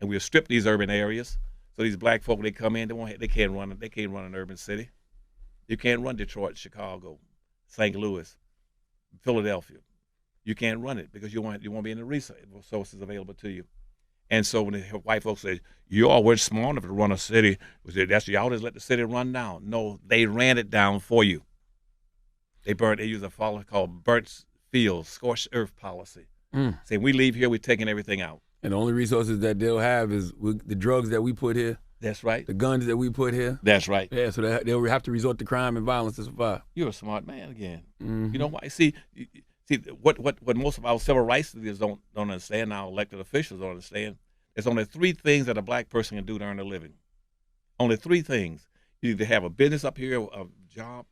And we'll strip these urban areas. So these black folk, they come in, they can't run an urban city. You can't run Detroit, Chicago, St. Louis, Philadelphia. You can't run it because you won't be in the resources available to you. And so when the white folks say, you all weren't smart enough to run a city, that's y'all just let the city run down. No, they ran it down for you. They use a policy called burnt fields, scorched earth policy. Saying we leave here, we're taking everything out.
And the only resources that they'll have is the drugs that we put here.
That's right.
The guns that we put here.
That's right.
Yeah, so they'll have to resort to crime and violence to survive.
You're a smart man again.
Mm-hmm.
You know why? See what most of our civil rights leaders don't understand, our elected officials don't understand. There's only 3 things that a black person can do to earn a living. Only 3 things. You either have a business up here, a job.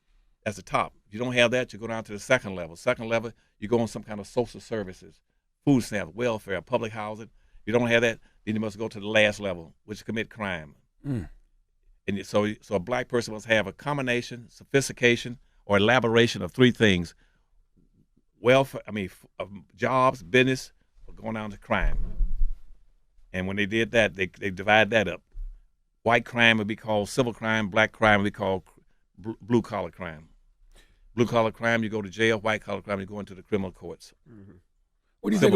That's the top. If you don't have that, you go down to the second level. Second level, you go on some kind of social services, food stamps, welfare, public housing. If you don't have that, then you must go to the last level, which is commit crime. And so a black person must have a combination, sophistication, or elaboration of 3 things: welfare, jobs, business, or going down to crime. And when they did that, they divide that up. White crime would be called civil crime. Black crime would be called blue collar crime. Blue collar crime, you go to jail. White collar crime, you go into the criminal courts.
Mm-hmm. What do you think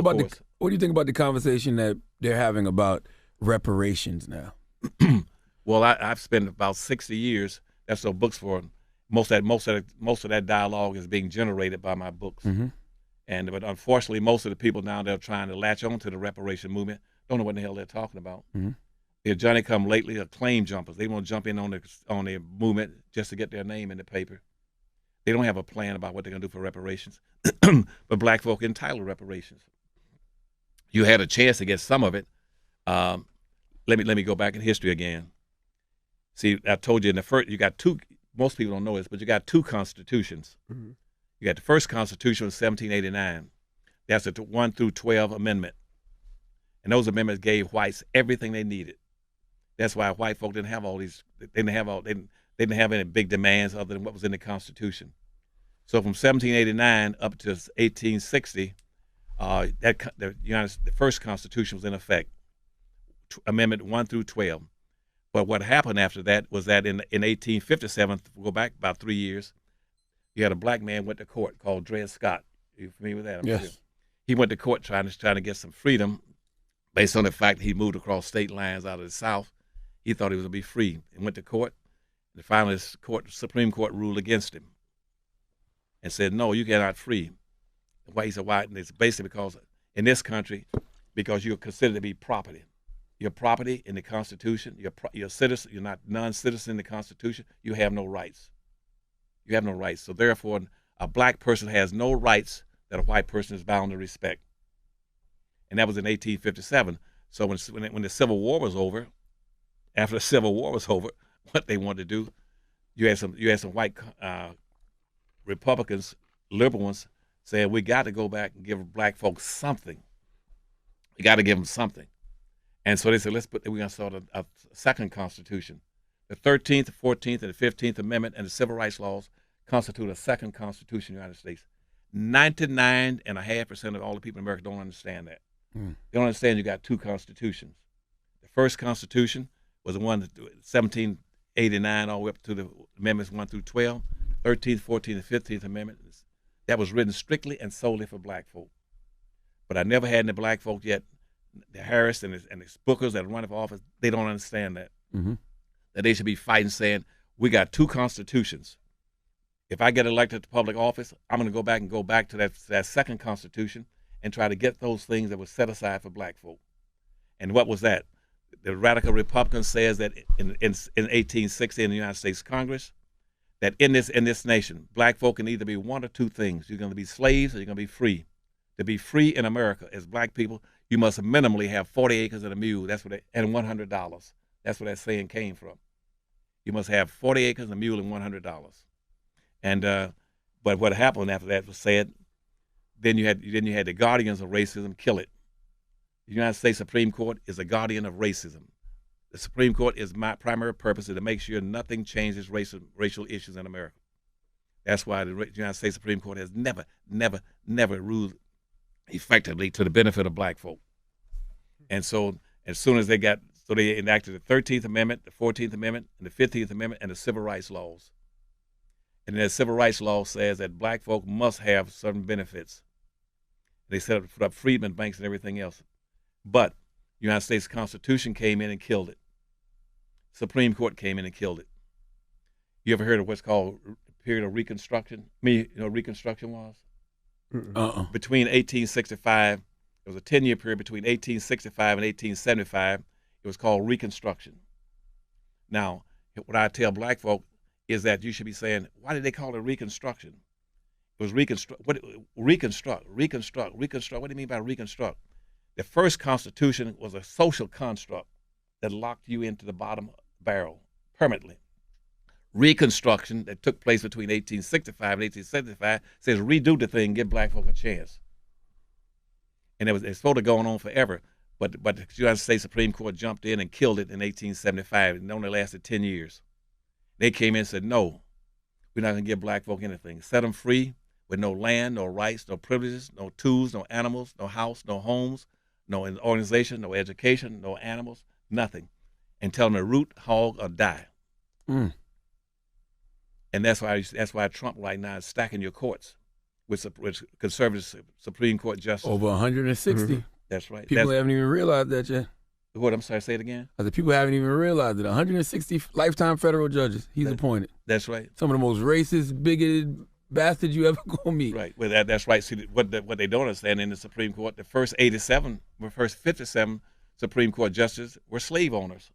about the conversation that they're having about reparations now?
Well, I've spent about 60 years. That's what books for. Most of that dialogue is being generated by my books.
Mm-hmm.
But unfortunately, most of the people now that are trying to latch on to the reparation movement don't know what the hell they're talking about.
Mm-hmm.
They're Johnny come lately are claim jumpers. They want to jump in on the movement just to get their name in the paper. They don't have a plan about what they're going to do for reparations. But black folk are entitled to reparations. You had a chance to get some of it. Let me go back in history again. See, I told you in the first, you got 2. Most people don't know this, but you got 2 constitutions. Mm-hmm. You got the first constitution was 1789. That's the 1 through 12 amendment, and those amendments gave whites everything they needed. That's why white folk didn't have all these. They didn't have any big demands other than what was in the Constitution. So from 1789 up to 1860, the first Constitution was in effect, Amendment 1 through 12. But what happened after that was that in 1857, go back about 3 years, you had a black man went to court called Dred Scott. Are you familiar with that?
Yes.
Sure. He went to court trying to get some freedom based on the fact that he moved across state lines out of the South. He thought he was going to be free and went to court. And finally, the Supreme Court ruled against him and said, no, you cannot free. Why? He said, why? And it's basically because in this country, because you're considered to be property. You're property in the Constitution. You're a citizen. You're not non-citizen in the Constitution. You have no rights. You have no rights. So therefore, a black person has no rights that a white person is bound to respect. And that was in 1857. So when the Civil War was over, after the Civil War was over, what they wanted to do, you had some white Republicans, liberal ones, saying we got to go back and give black folks something. We got to give them something. And so they said, we're going to start a second constitution. The 13th, 14th, and the 15th Amendment and the Civil Rights Laws constitute a second constitution of the United States. 99.5% of all the people in America don't understand that. They don't understand you got 2 constitutions. The first constitution was the one that 1789 all the way up to the amendments 1 through 12. 13th, 14th, and 15th Amendments. That was written strictly and solely for black folk. But I never had any black folk yet. The Harris and his bookers that are running for office, they don't understand that. Mm-hmm. That they should be fighting, saying, we got 2 constitutions. If I get elected to public office, I'm going to go back to that second constitution and try to get those things that were set aside for black folk. And what was that? The radical Republicans says that in 1860 in the United States Congress, that in this nation, black folk can either be 1 or 2 things. You're going to be slaves or you're going to be free. To be free in America as black people, you must minimally have 40 acres and a mule. And $100. That's where that saying came from. You must have 40 acres and a mule and $100. And But what happened after that was said, then you had the guardians of racism kill it. The United States Supreme Court is a guardian of racism. The Supreme Court is my primary purpose is to make sure nothing changes racial issues in America. That's why the United States Supreme Court has never, never, never ruled effectively to the benefit of black folk. And so as soon as they enacted the 13th Amendment, the 14th Amendment, and the 15th Amendment, and the civil rights laws. And the civil rights law says that black folk must have certain benefits. They set up freedmen banks and everything else. But the United States Constitution came in and killed it. Supreme Court came in and killed it. You ever heard of what's called period of Reconstruction? Reconstruction was? Between 1865, it was a 10-year period between 1865 and 1875. It was called Reconstruction. Now, what I tell black folk is that you should be saying, why did they call it Reconstruction? It was reconstruct. What do you mean by reconstruct? The first Constitution was a social construct that locked you into the bottom barrel permanently. Reconstruction that took place between 1865 and 1875 says redo the thing, give black folk a chance. And it's supposed to go on forever, but the United States Supreme Court jumped in and killed it in 1875, and it only lasted 10 years. They came in and said, no, we're not going to give black folk anything. Set them free with no land, no rights, no privileges, no tools, no animals, no house, no homes, no organization, no education, no animals, nothing. And tell them to root, hog, or die. And that's why Trump right now is stacking your courts with conservative Supreme Court justice.
Over 160.
That's right.
People haven't even realized that yet.
What? I'm sorry, say it again?
I said people haven't even realized that 160 lifetime federal judges he's appointed.
That's right.
Some of the most racist, bigoted bastards you ever gonna meet.
Right. Well, that's right. See, what they don't understand in the Supreme Court, the first 57 Supreme Court justices were slave owners.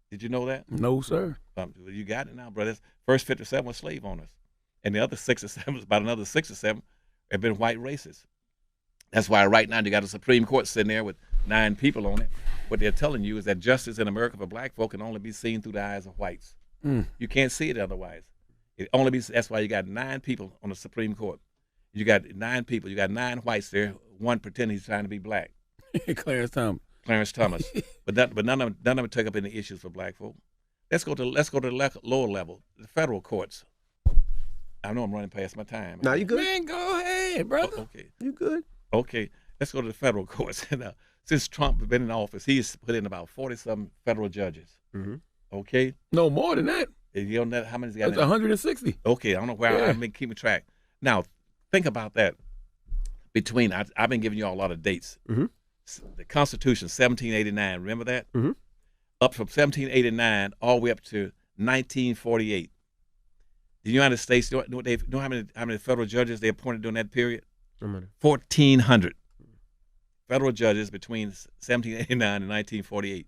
Did you know that?
No, sir.
You got it now, brother. First 57 were slave owners. And the other 6 or 7, about another 6 or 7, have been white racists. That's why right now you got a Supreme Court sitting there with 9 people on it. What they're telling you is that justice in America for black folk can only be seen through the eyes of whites. You can't see it otherwise. That's why you got 9 people on the Supreme Court. You got 9 people. You got 9 whites there. One pretending he's trying to be black.
Clarence Thomas.
But none of them take up any issues for black folk. Let's go to the lower level, the federal courts. I know I'm running past my time.
No, you good?
Man, go ahead, brother.
Okay.
You good?
Okay. Let's go to the federal courts. Now, since Trump has been in office, he's put in about 40-some federal judges. Okay.
No, more than that.
You know how many? That's
160.
Okay, I don't know where I've been keeping track. Now, think about that. I've been giving you all a lot of dates. The Constitution, 1789. Remember that? Up from 1789 all the way up to 1948. The United States, know how many federal judges they appointed during that period? 1,400 federal judges between 1789 and 1948.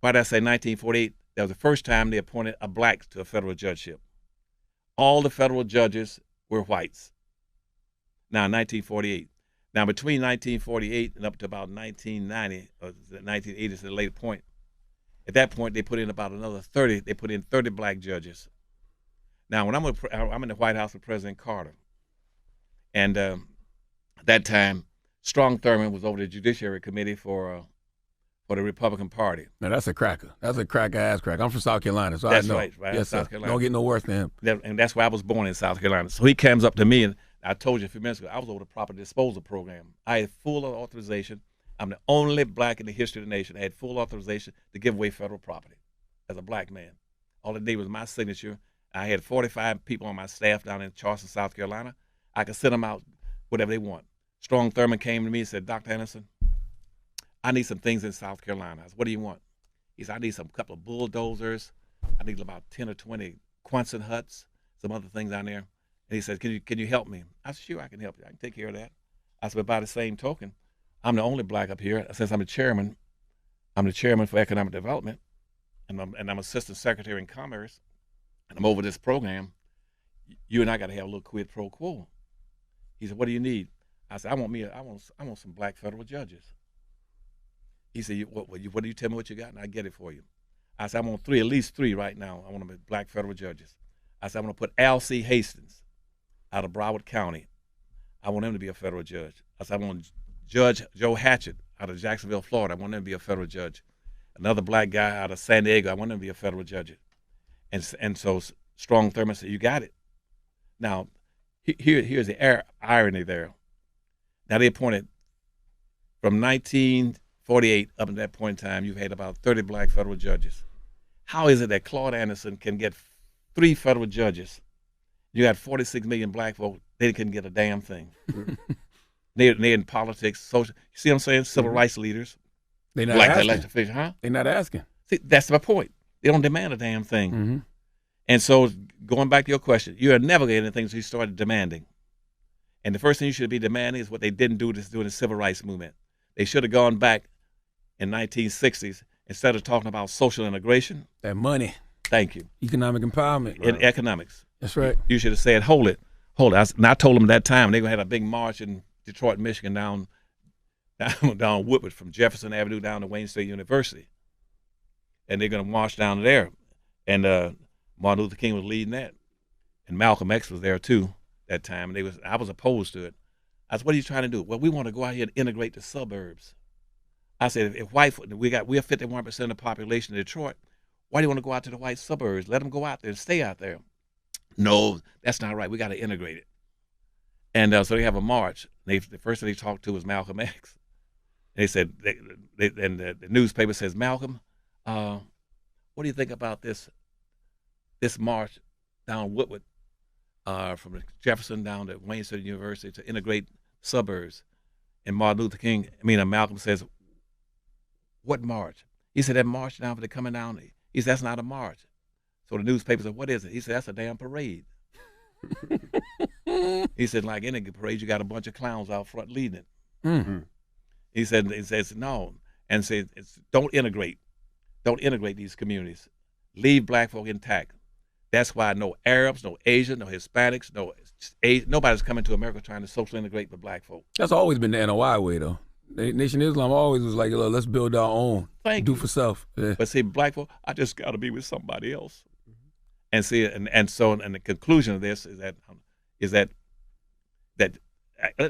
Why did I say 1948? That was the first time they appointed a black to a federal judgeship. All the federal judges were whites. Now, 1948. Now, between 1948 and up to about 1990, or 1980 is the later point, at that point, they put in about another 30. They put in 30 black judges. Now, when I'm in the White House with President Carter, and at that time, Strom Thurmond was over the Judiciary Committee for the Republican Party.
Now, that's a cracker. That's a cracker-ass cracker. I'm from South Carolina, so
that's
I know.
Right.
Yes,
South
sir.
Carolina.
Don't get no worse than him.
And that's why I was born in South Carolina. So he comes up to me, and I told you a few minutes ago, I was over the property disposal program. I had full authorization. I'm the only black in the history of the nation. I had full authorization to give away federal property as a black man. All it needed was my signature. I had 45 people on my staff down in Charleston, South Carolina. I could send them out whatever they want. Strom Thurmond came to me and said, Dr. Anderson, I need some things in South Carolina. I said, what do you want? He said, I need some couple of bulldozers. I need about 10 or 20 Quonset huts, some other things down there. And he said, can you help me? I said, sure, I can help you. I can take care of that. I said, but by the same token, I'm the only black up here. Since I'm the chairman for economic development, and I'm assistant secretary in commerce, and I'm over this program. You and I got to have a little quid pro quo. He said, what do you need? I said, I want some black federal judges. He said, what do you tell me what you got, and I get it for you. I said, I want at least three right now. I want them as black federal judges. I said, I'm going to put Al C. Hastings out of Broward County. I want him to be a federal judge. I said, I want Judge Joe Hatchett out of Jacksonville, Florida. I want him to be a federal judge. Another black guy out of San Diego. I want him to be a federal judge. And so Strong Thurman said, you got it. Now, here's the irony there. Now, they appointed from 1948 up to that point in time, you've had about 30 black federal judges. How is it that Claud Anderson can get 3 federal judges? You got 46 million black folks, they couldn't get a damn thing. They're in politics, social, you see what I'm saying? Civil rights leaders.
They're not
Black
asking.
elected officials, huh?
They're not asking.
See, that's my point. They don't demand a damn thing.
Mm-hmm.
And so, going back to your question, you're never getting anything until you started demanding. And the first thing you should be demanding is what they didn't do during the civil rights movement. They should have gone back in 1960s instead of talking about social integration.
That money.
Thank you.
Economic empowerment.
In economics.
That's right.
You should have said, hold it. And I told them at that time, they had a big march in Detroit, Michigan, down Woodward from Jefferson Avenue down to Wayne State University. And they're going to march down there. And Martin Luther King was leading that. And Malcolm X was there too that time. And I was opposed to it. I said, what are you trying to do? Well, we want to go out here and integrate the suburbs. I said, if we're 51% of the population in Detroit, why do you want to go out to the white suburbs? Let them go out there and stay out there. No, that's not right. We got to integrate it. And so they have a march. The first thing they talked to was Malcolm X. And they said, and the newspaper says, Malcolm, what do you think about this march down Woodward from Jefferson down to Wayne State University to integrate suburbs? And Malcolm says, what march? He said, that march down, they're coming down. He said, that's not a march. So the newspaper said, what is it? He said, that's a damn parade. He said, like any parade, you got a bunch of clowns out front leading it.
Mm-hmm.
He says, no. And said, don't integrate these communities. Leave black folk intact. That's why no Arabs, no Asians, no Hispanics, nobody's coming to America trying to socially integrate with black folk.
That's always been the NOI way, though. Nation of Islam always was like, look, let's build our own. Do for self. Yeah.
But see, black folk, I just got to be with somebody else. And see, and the conclusion of this is that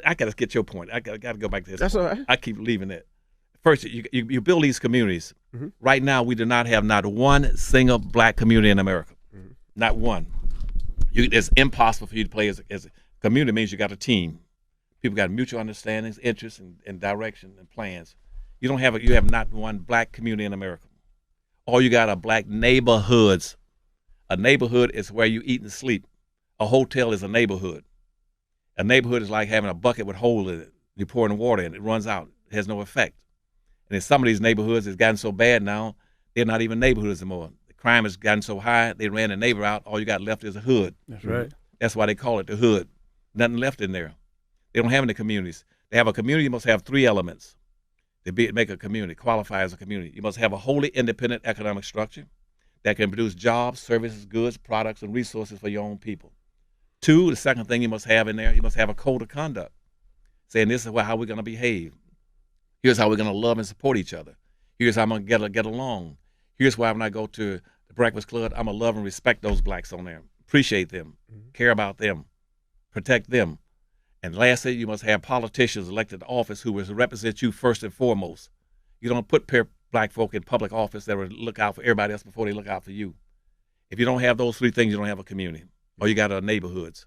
I got to get your point. I got to go back to this.
That's all right.
I keep leaving it. First, you build these communities.
Mm-hmm.
Right now, we do not have not one single black community in America. Mm-hmm. Not one. It's impossible for you to play as a community. Means you got a team. People got mutual understandings, interests, and direction and plans. You have not one black community in America. All you got are black neighborhoods. A neighborhood is where you eat and sleep. A hotel is a neighborhood. A neighborhood is like having a bucket with holes in it. You're pouring water in it. It runs out. It has no effect. And in some of these neighborhoods, it's gotten so bad now, they're not even neighborhoods anymore. The crime has gotten so high, they ran a neighbor out. All you got left is a hood.
That's right.
That's why they call it the hood. Nothing left in there. They don't have any communities. They have a community, you must have 3 elements to make a community, qualify as a community. You must have a wholly independent economic structure that can produce jobs, services, goods, products, and resources for your own people. 2, the second thing you must have in there, you must have a code of conduct, saying this is how we're going to behave. Here's how we're going to love and support each other. Here's how I'm going to get along. Here's why when I go to the Breakfast Club, I'm going to love and respect those blacks on there, appreciate them, care about them, protect them. And lastly, you must have politicians elected to office who will represent you first and foremost. You don't put black folk in public office that will look out for everybody else before they look out for you. If you don't have those 3 things, you don't have a community. All you got are neighborhoods.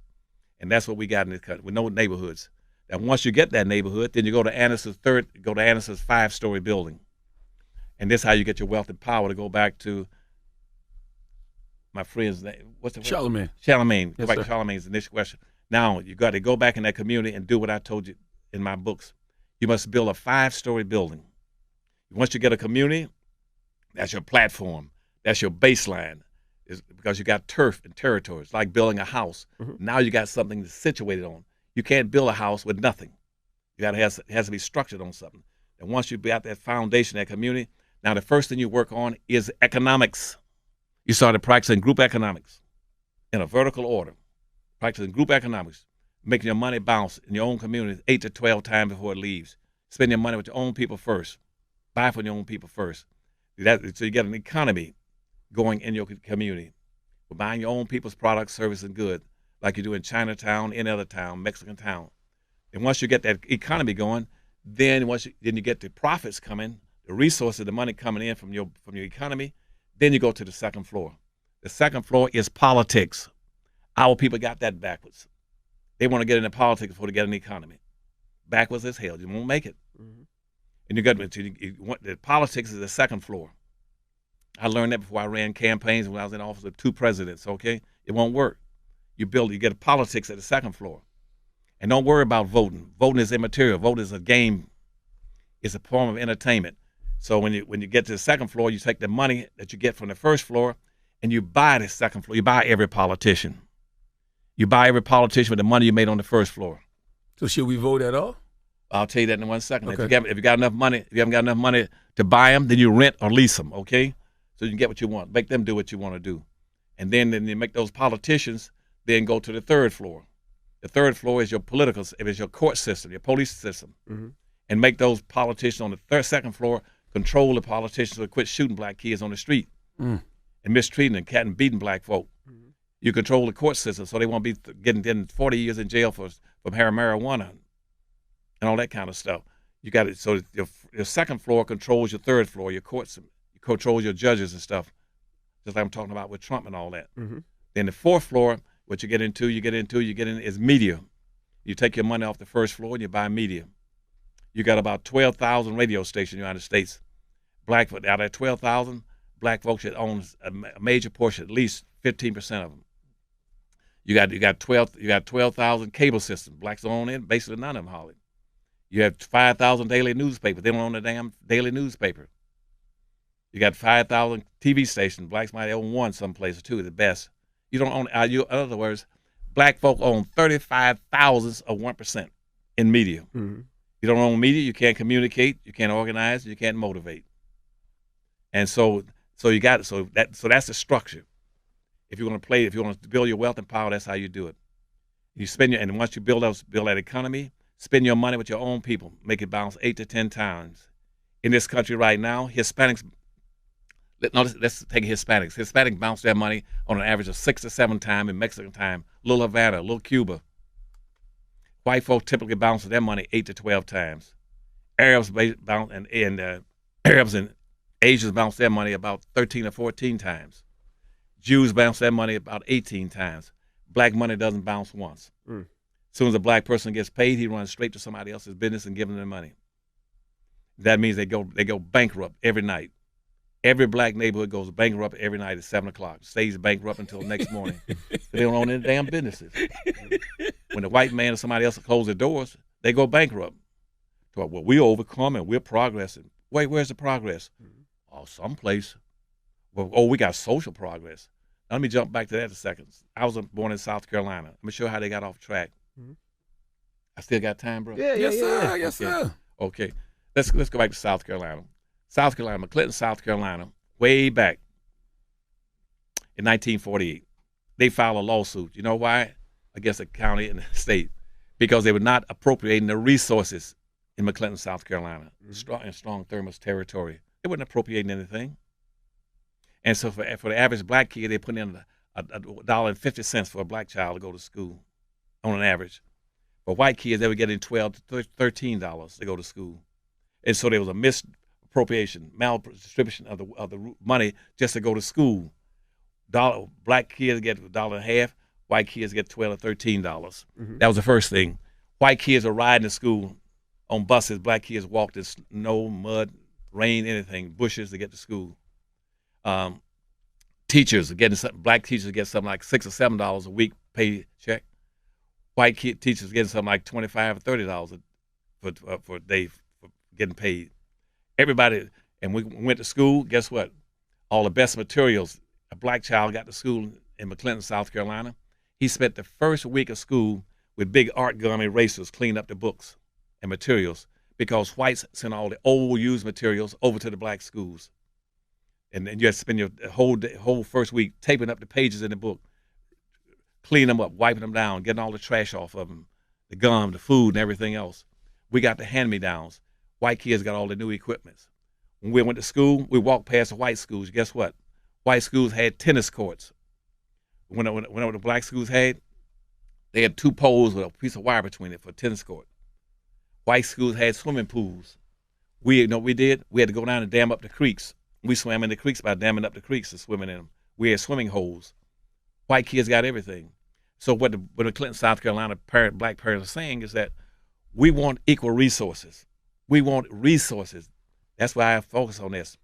And that's what we got in this country, with no neighborhoods. And once you get that neighborhood, then you go to Anderson's 5-story building. And this is how you get your wealth and power, to go back to my friend's name. What's the word?
Charlemagne.
Charlemagne. Go
Yes,
back
sir.
to Charlemagne's initial question. Now, you got to go back in that community and do what I told you in my books. You must build a 5-story building. Once you get a community, that's your platform. That's your baseline. It's because you got turf and territory. It's like building a house. Mm-hmm. Now you got something to situate it on. You can't build a house with nothing. It has to be structured on something. And once you got that foundation, that community, now the first thing you work on is economics. You started practicing group economics in a vertical order. Practicing group economics, making your money bounce in your own community 8 to 12 times before it leaves. Spend your money with your own people first. Buy from your own people first. So you get an economy going in your community. Buying your own people's products, services, and goods. like you do in Chinatown, any other town, Mexican town. And once you get that economy going, then then you get the profits coming, the resources, the money coming in from your economy. Then you go to the second floor. The second floor is politics. Our people got that backwards. They want to get into politics before they get in the economy. Backwards as hell. You won't make it. Mm-hmm. And the politics is the second floor. I learned that before I ran campaigns when I was in office with 2 presidents. Okay, it won't work. You get politics at the second floor. And don't worry about voting. Voting is immaterial. Voting is a game. It's a form of entertainment. So when you get to the second floor, you take the money that you get from the first floor and you buy the second floor. You buy every politician. You buy every politician with the money you made on the first floor.
So should we vote at all?
I'll tell you that in 1 second.
Okay.
If you got enough money, if you haven't got enough money to buy them, then you rent or lease them, okay? So you can get what you want. Make them do what you want to do. And then you make those politicians then go to the third floor. The third floor is your political, if it's your court system, your police system. Mm-hmm. And make those politicians on the second floor control the politicians who quit shooting black kids on the street and mistreating and beating black folk. Mm-hmm. You control the court system so they won't be getting 40 years in jail from marijuana and all that kind of stuff. You got it. So your second floor controls your third floor, your courts, you control your judges and stuff, just like I'm talking about with Trump and all that. Mm-hmm. Then the fourth floor, what you get into is media. You take your money off the first floor and you buy media. You got about 12,000 radio stations in the United States. Out of that 12,000, black folks should own a major portion, at least 15% of them. You got 12,000 cable systems. Blacks don't own it. Basically, none of them, Holly. You have 5,000 daily newspapers. They don't own a damn daily newspaper. You got 5,000 TV stations. Blacks might own one someplace or two at the best. You don't own. In other words, black folk own 35 thousandths of 1% in media. Mm-hmm. You don't own media, you can't communicate, you can't organize, you can't motivate. And so that's the structure. If you want to build your wealth and power, that's how you do it. You and once you build that economy, spend your money with your own people, make it bounce 8 to 10 times. In this country right now, Hispanics. Let's take Hispanics. Hispanics bounce their money on an average of 6 to 7 times in Mexican time. Little Havana, little Cuba. White folks typically bounce their money 8 to 12 times. Arabs bounce and Arabs and Asians bounce their money about 13 or 14 times. Jews bounce their money about 18 times. Black money doesn't bounce once. As soon as a black person gets paid, he runs straight to somebody else's business and gives them their money. That means they go bankrupt every night. Every black neighborhood goes bankrupt every night at 7 o'clock. Stays bankrupt until next morning. They don't own any damn businesses. When the white man or somebody else closes their doors, they go bankrupt. So, well, we overcome and we're progressing. Wait, where's the progress? Oh, someplace. Well, we got social progress. Now, let me jump back to that a second. I was born in South Carolina. Let me show you how they got off track. Mm-hmm. I still got time, bro?
Yes, sir.
Okay. Let's go back to South Carolina. McClinton, South Carolina, way back in 1948. They filed a lawsuit. You know why? Against the county and the state. Because they were not appropriating the resources in McClinton, South Carolina, strong thermos territory. They weren't appropriating anything. And so for the average black kid, they put in $1.50 for a black child to go to school on an average. For white kids, they were getting $12 to $13 to go to school. And so there was a misappropriation, maldistribution of the money just to go to school. Black kids get $1.50, white kids get $12 or $13. Mm-hmm. That was the first thing. White kids are riding to school on buses. Black kids walked in snow, mud, rain, anything, bushes to get to school. Teachers are getting black teachers get something like $6 or $7 a week paycheck. White teachers getting something like $25 or $30 for a day for getting paid. Everybody, and we went to school. Guess what? All the best materials. A black child got to school in McClinton, South Carolina. He spent the first week of school with big art gun erasers cleaning up the books and materials because whites sent all the old used materials over to the black schools. And then you had to spend your whole first week taping up the pages in the book, cleaning them up, wiping them down, getting all the trash off of them, the gum, the food, and everything else. We got the hand-me-downs. White kids got all the new equipments. When we went to school, we walked past the white schools. Guess what? White schools had tennis courts. When the black schools had They had 2 poles with a piece of wire between it for a tennis court. White schools had swimming pools. We, you know what we did? We had to go down and dam up the creeks. We swam in the creeks by damming up the creeks and swimming in them. We had swimming holes. White kids got everything. So what the Clinton, South Carolina black parents are saying is that we want equal resources. We want resources. That's why I focus on this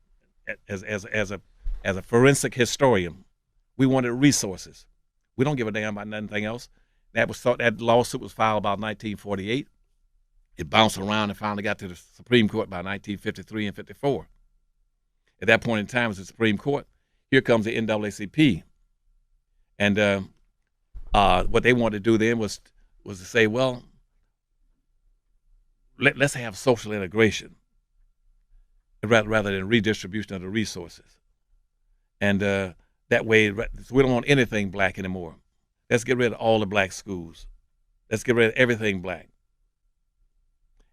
as a forensic historian. We wanted resources. We don't give a damn about nothing else. That lawsuit was filed about 1948. It bounced around and finally got to the Supreme Court by 1953 and 54. At that point in time, it was the Supreme Court. Here comes the NAACP. And what they wanted to do then was to say, well, let's have social integration rather than redistribution of the resources. And that way, so we don't want anything black anymore. Let's get rid of all the black schools. Let's get rid of everything black.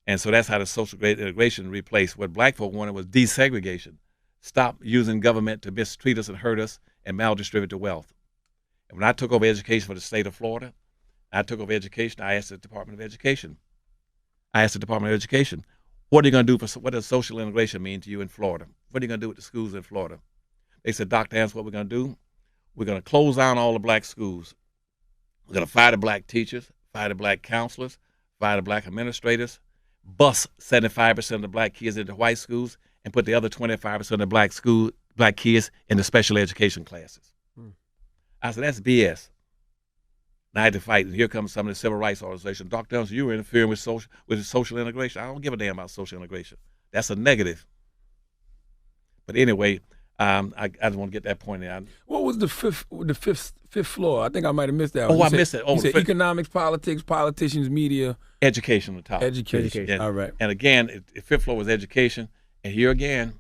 And so that's how the social integration replaced. What black folk wanted was desegregation. Stop using government to mistreat us and hurt us and maldistribute the wealth. And when I took over education for the state of Florida, I asked the Department of Education. What are you going to do what does social integration mean to you in Florida? What are you going to do with the schools in Florida? They said, Dr. Hans, what we're going to do, we're going to close down all the black schools. We're going to fire the black teachers, fire the black counselors, fire the black administrators, bus 75% of the black kids into white schools, and put the other 25% of the black kids in the special education classes. I said, that's BS. And I had to fight, and here comes some of the civil rights organizations. Dr. Hans, you were interfering with social integration. I don't give a damn about social integration. That's a negative. But anyway, I just want to get that point in.
What was the fifth floor? I think I might have missed that.
Oh, I missed it.
You said economics, politics, politicians, media.
Education on the top.
Education.
And,
all right.
And again, the fifth floor was education. And here again,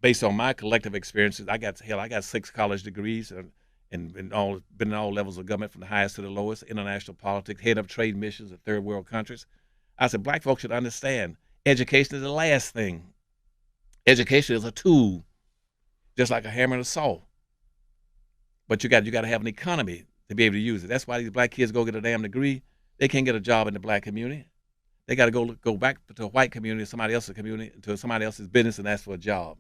based on my collective experiences, I got 6 college degrees and been in all levels of government, from the highest to the lowest, international politics, head of trade missions in third world countries. I said, black folks should understand education is the last thing. Education is a tool, just like a hammer and a saw. But you got to have an economy to be able to use it. That's why these black kids go get a damn degree. They can't get a job in the black community. They got to go back to a white community, somebody else's community, to somebody else's business, and ask for a job.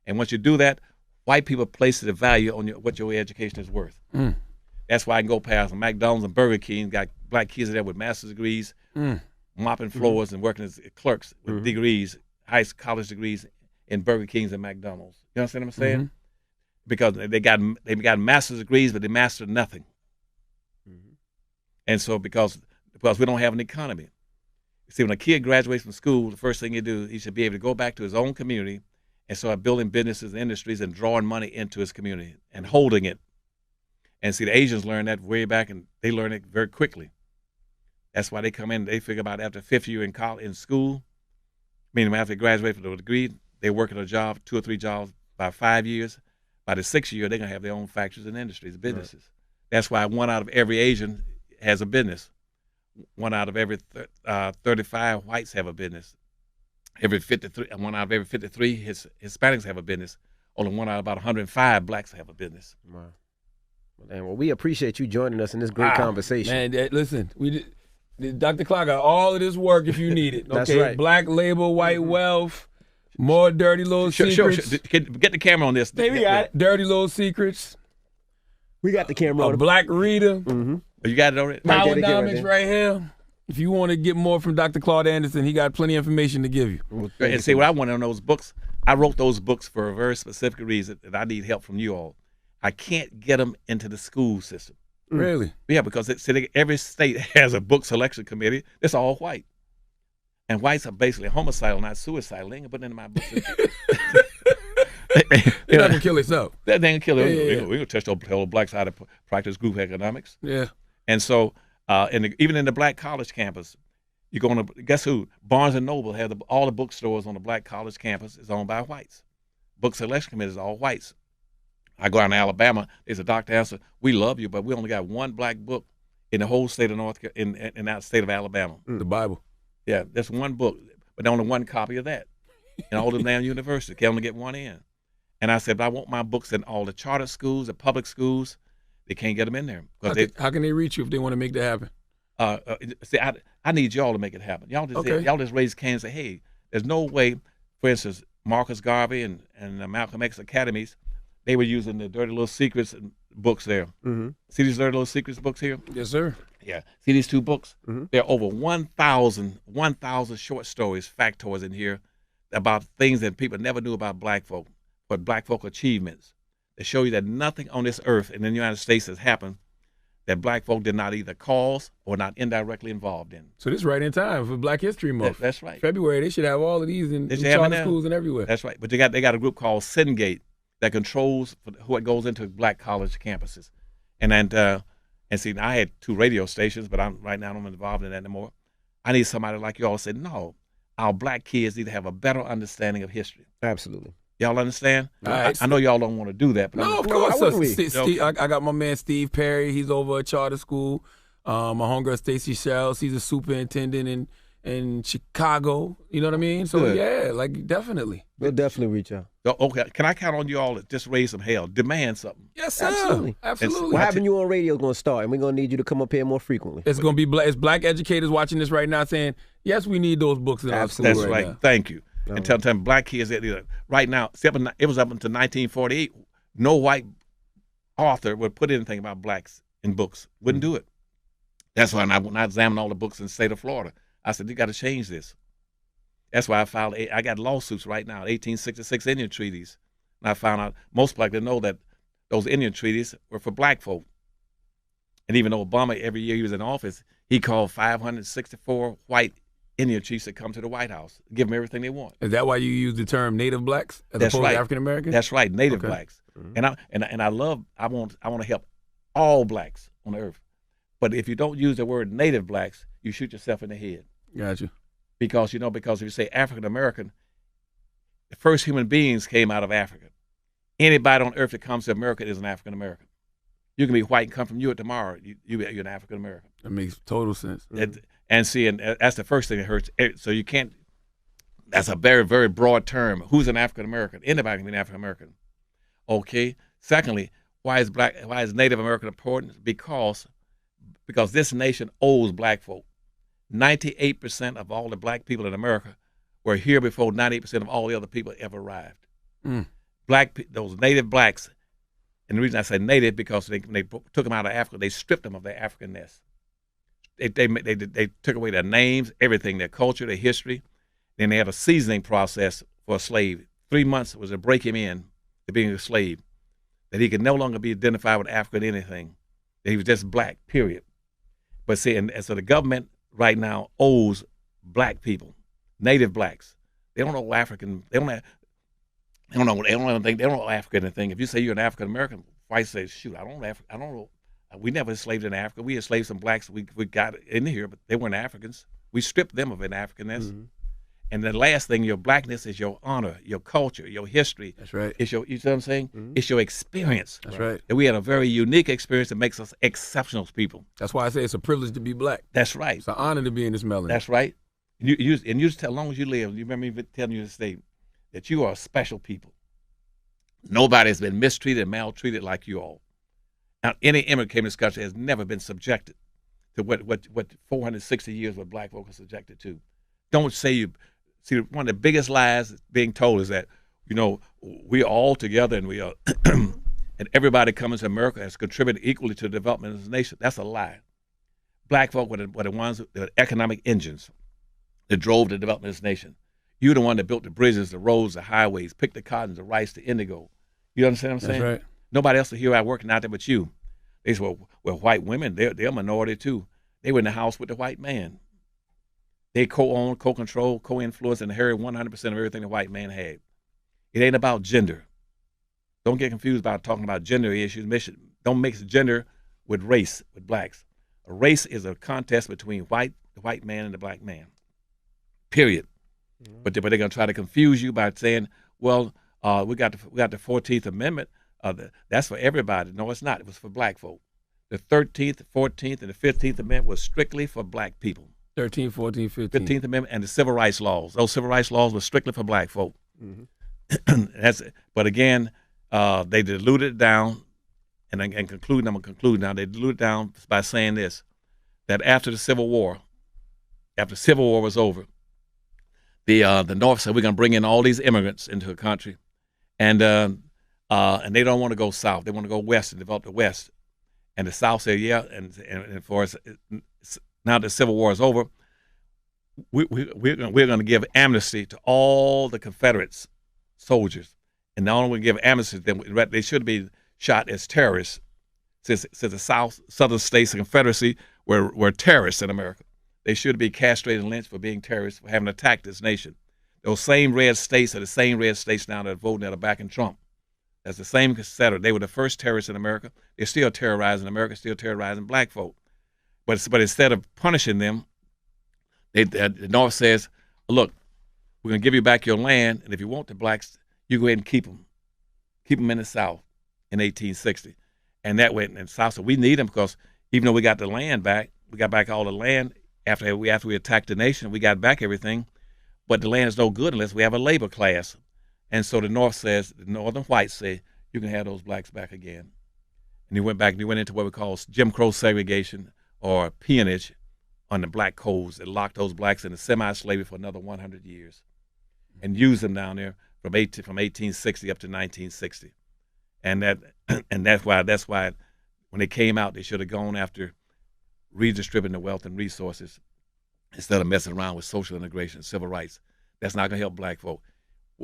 And once you do that, white people place the value on what your education is worth. That's why I can go past McDonald's and Burger King, got black kids there with master's degrees, mopping floors and working as clerks with degrees, college degrees in Burger Kings and McDonald's. You understand what I'm saying? Because they got master's degrees, but they mastered nothing. And so because we don't have an economy. See, when a kid graduates from school, the first thing he should be able to go back to his own community and start building businesses and industries and drawing money into his community and holding it. And see, the Asians learn that way back, and they learn it very quickly. That's why they come in, they figure about after 5th year in school, meaning after they graduate from a degree, they work at a job, 2 or 3 jobs, by 5 years. By the 6th year, they're going to have their own factories and industries, businesses. Right. That's why 1 out of every Asian has a business. 1 out of every 35 whites have a business. 1 out of every 53 Hispanics have a business. Only 1 out of about 105 blacks have a business.
Wow. Well, we appreciate you joining us in this great conversation.
Man, listen, Dr. Claud got all of this work if you need it. Okay?
That's right.
Black label, white wealth, more dirty little secrets.
Sure. Get the camera on this.
Hey, we got it. Dirty little secrets.
We got the camera on.
A black reader.
Oh, you got it already?
Powernomics right here. If you want to get more from Dr. Claud Anderson, he got plenty of information to give you.
And see, what I want on those books, I wrote those books for a very specific reason, that I need help from you all. I can't get them into the school system.
Really?
Yeah, because every state has a book selection committee. It's all white. And whites are basically homicidal, not suicidal. They ain't gonna put it in my book.
They're not gonna kill themselves.
They ain't gonna kill them.
Yeah.
We're gonna tell the blacks how to practice group economics.
Yeah.
And so, even in the black college campus, you're gonna guess who? Barnes and Noble have all the bookstores on the black college campus is owned by whites. Book selection committee is all whites. I go down to Alabama. There's a Dr. Answer. We love you, but we only got 1 black book in the whole state of in that state of Alabama.
The Bible.
Yeah, that's 1 book, but only 1 copy of that. And all the damn universities can only get 1 in. And I said, but I want my books in all the charter schools, the public schools, They can't get them in there.
How can they reach you if they want to make that happen?
See, I need y'all to make it happen. Y'all just raise cans and say, hey, there's no way. For instance, Marcus Garvey and Malcolm X academies, they were using the Dirty Little Secrets books there.
Mm-hmm.
See these Dirty Little Secrets books here?
Yes, sir.
Yeah. See these 2 books?
Mm-hmm.
There are over 1,000 short stories, factoids in here about things that people never knew about black folk, but black folk achievements. They show you that nothing on this earth in the United States has happened that black folk did not either cause or not indirectly involved in.
So this is right in time for Black History Month.
That's right.
February, they should have all of these in charter schools and everywhere.
That's right. But they got a group called Syngate that controls who goes into black college campuses. And see, I had 2 radio stations, but right now I'm involved in that anymore. I need somebody like you all to say, no, our black kids need to have a better understanding of history.
Absolutely.
Y'all understand?
Right.
I know y'all don't want to do that. But
No, of course. I got my man Steve Perry. He's over at charter school. My homegirl Stacey Shells. He's a superintendent in Chicago. You know what I mean? So, yeah, like definitely.
We'll definitely reach out.
Okay. Can I count on you all to just raise some hell? Demand something.
Yes, sir.
Absolutely. What having you on radio is going to start, and we're going to need you to come up here more frequently.
It's going to be it's black educators watching this right now saying, yes, we need those books in our school.
That's
right.
Now. Thank you. And tell black kids that right now, it was up until 1948, no white author would put anything about blacks in books. Wouldn't do it. That's why when I examined all the books in the state of Florida, I said, you got to change this. That's why I got lawsuits right now, 1866 Indian treaties. And I found out most black didn't know that those Indian treaties were for black folk. And even though Obama, every year he was in office, he called 564 white Indian chiefs that come to the White House, give them everything they want.
Is that why you use the term Native blacks as opposed to African Americans?
That's right, Native blacks. Mm-hmm. And I want to help all blacks on the earth. But if you don't use the word Native blacks, you shoot yourself in the head.
Gotcha.
Because if you say African American, the first human beings came out of Africa. Anybody on earth that comes to America is an African American. You can be white and come from Europe tomorrow. You're an African American.
That makes total sense.
And that's the first thing that hurts. So you can't. That's a very, very broad term. Who's an African American? Anybody can be an African American. Okay. Secondly, why is Native American important? Because this nation owes black folk. 98% of all the black people in America were here before 98% of all the other people ever arrived. Those native blacks, and the reason I say native because they took them out of Africa, they stripped them of their Africanness. They took away their names, everything, their culture, their history. Then they had a seasoning process for a slave. 3 months was to break him in to being a slave, that he could no longer be identified with African anything, that he was just black, period. But see, and so the government right now owes black people, native blacks. They don't know African. They don't know African anything. If you say you're an African American, whites say, shoot, I don't know. We never enslaved in Africa. We enslaved some blacks. We got in here, but they weren't Africans. We stripped them of an Africanness. Mm-hmm. And the last thing, your blackness is your honor, your culture, your history.
That's right.
You see what I'm saying? Mm-hmm. It's your experience.
That's right.
And we had a very unique experience that makes us exceptional people.
That's why I say it's a privilege to be black.
That's right.
It's an honor to be in this melanin.
That's right. You just tell, as long as you live, you remember me telling you this day, that you are a special people. Nobody has been mistreated and maltreated like you all. Now, any immigrant came to this country has never been subjected to what 460 years what black folk are subjected to. Don't say you. See, one of the biggest lies being told is that, we're all together and we are, and everybody coming to America has contributed equally to the development of this nation. That's a lie. Black folk were the ones, the economic engines that drove the development of this nation. You're the one that built the bridges, the roads, the highways, picked the cotton, the rice, the indigo. You understand what I'm saying?
That's right.
Nobody else here out working out there but you. They said, well, white women, they're a minority too. They were in the house with the white man. They co-own, co-control, co-influence, and inherit 100% of everything the white man had. It ain't about gender. Don't get confused about talking about gender issues. Don't mix gender with race, with blacks. A race is a contest between the white man and the black man. Period. Mm-hmm. But they're going to try to confuse you by saying, well, we got the 14th Amendment. That's for everybody. No, it's not. It was for black folk. The 13th, 14th, and the 15th Amendment was strictly for black people.
13, 14, 15.
15th Amendment and the Civil Rights Laws. Those Civil Rights Laws were strictly for black folk. Mm-hmm. But again, they diluted it down and concluding, I'm going to conclude now, they dilute it down by saying this, that after the Civil War was over, the North said, we're going to bring in all these immigrants into the country, and they don't want to go south. They want to go west and develop the West. And the South said, yeah, and for us, now that the Civil War is over, we're going to give amnesty to all the Confederates soldiers. And not only give amnesty, they should be shot as terrorists, since the southern states, the Confederacy, were terrorists in America. They should be castrated and lynched for being terrorists, for having attacked this nation. Those same red states are the same red states now that are voting that are backing Trump. That's the same Confederate. They were the first terrorists in America. They're still terrorizing America, still terrorizing black folk. But instead of punishing them, the North says, look, we're going to give you back your land, and if you want the blacks, you go ahead and keep them. Keep them in the South in 1860. And that way, in the South, so we need them because even though we got the land back, we got back all the land after we attacked the nation, we got back everything, but the land is no good unless we have a labor class. And so the North says, the Northern whites say, you can have those blacks back again. And he went back and he went into what we call Jim Crow segregation or peonage on the black codes that locked those blacks into semi-slavery for another 100 years and used them down there from 1860 up to 1960. And that's why when they came out, they should have gone after redistributing the wealth and resources instead of messing around with social integration, civil rights. That's not going to help black folk.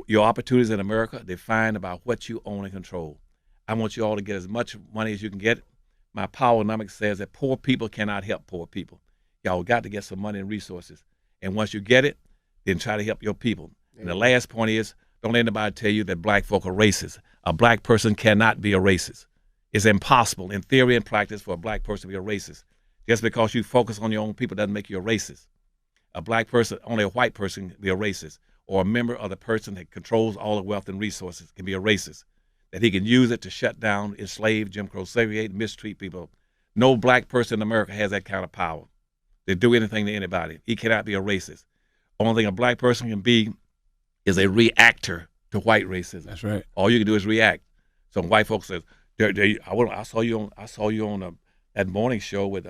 Your opportunities in America are defined about what you own and control. I want you all to get as much money as you can get. My Powernomics says that poor people cannot help poor people. Y'all got to get some money and resources. And once you get it, then try to help your people. And the last point is, don't let anybody tell you that black folk are racist. A black person cannot be a racist. It's impossible in theory and practice for a black person to be a racist. Just because you focus on your own people doesn't make you a racist. A black person, only a white person can be a racist, or a member of the person that controls all the wealth and resources can be a racist, that he can use it to shut down, enslave, Jim Crow, segregate, mistreat people. No black person in America has that kind of power to do anything to anybody. He cannot be a racist. Only thing a black person can be is a reactor to white racism. That's right. All you can do is react. Some white folks says, I saw you on that morning show with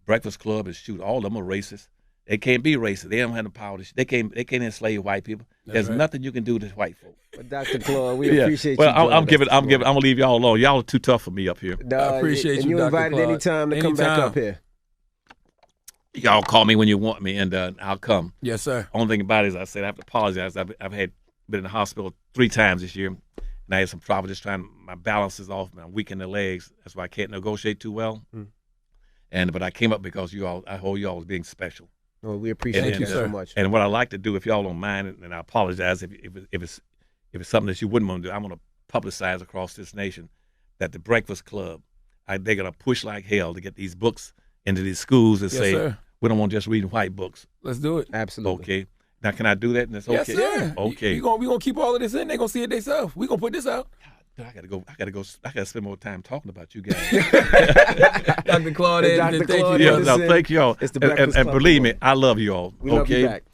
Breakfast Club and shoot. All of them are racist. They can't be racist. They don't have the power. They can't enslave white people. There's nothing you can do to white folks.
But Dr. Claud, we appreciate you.
I'm gonna leave y'all alone. Y'all are too tough for me up here.
No, I appreciate you. And you invited anytime to come back up here.
Y'all call me when you want me, and I'll come.
Yes, sir.
Only thing about it is, I said I have to apologize. I've been in the hospital 3 times this year, and I had some trouble just my balance is off. I'm weak in the legs. That's why I can't negotiate too well. But I came up because I hold you all as being special.
Well, we appreciate you so much.
And what I like to do, if y'all don't mind, and I apologize if it's something that you wouldn't want to do, I'm going to publicize across this nation that the Breakfast Club, they're going to push like hell to get these books into these schools and say, sir, we don't want just reading white books.
Let's do it.
Absolutely.
Okay. Now, can I do that? And it's okay.
Yes, sir.
Okay.
We're gonna keep all of this in. They're gonna see it themselves. We're gonna put this out.
I gotta spend more time talking about you guys.
Dr. Claud, thank you.
Yeah, no, thank y'all.
It's the Breakfast
and
Club.
believe me, I love you all.
We love you back.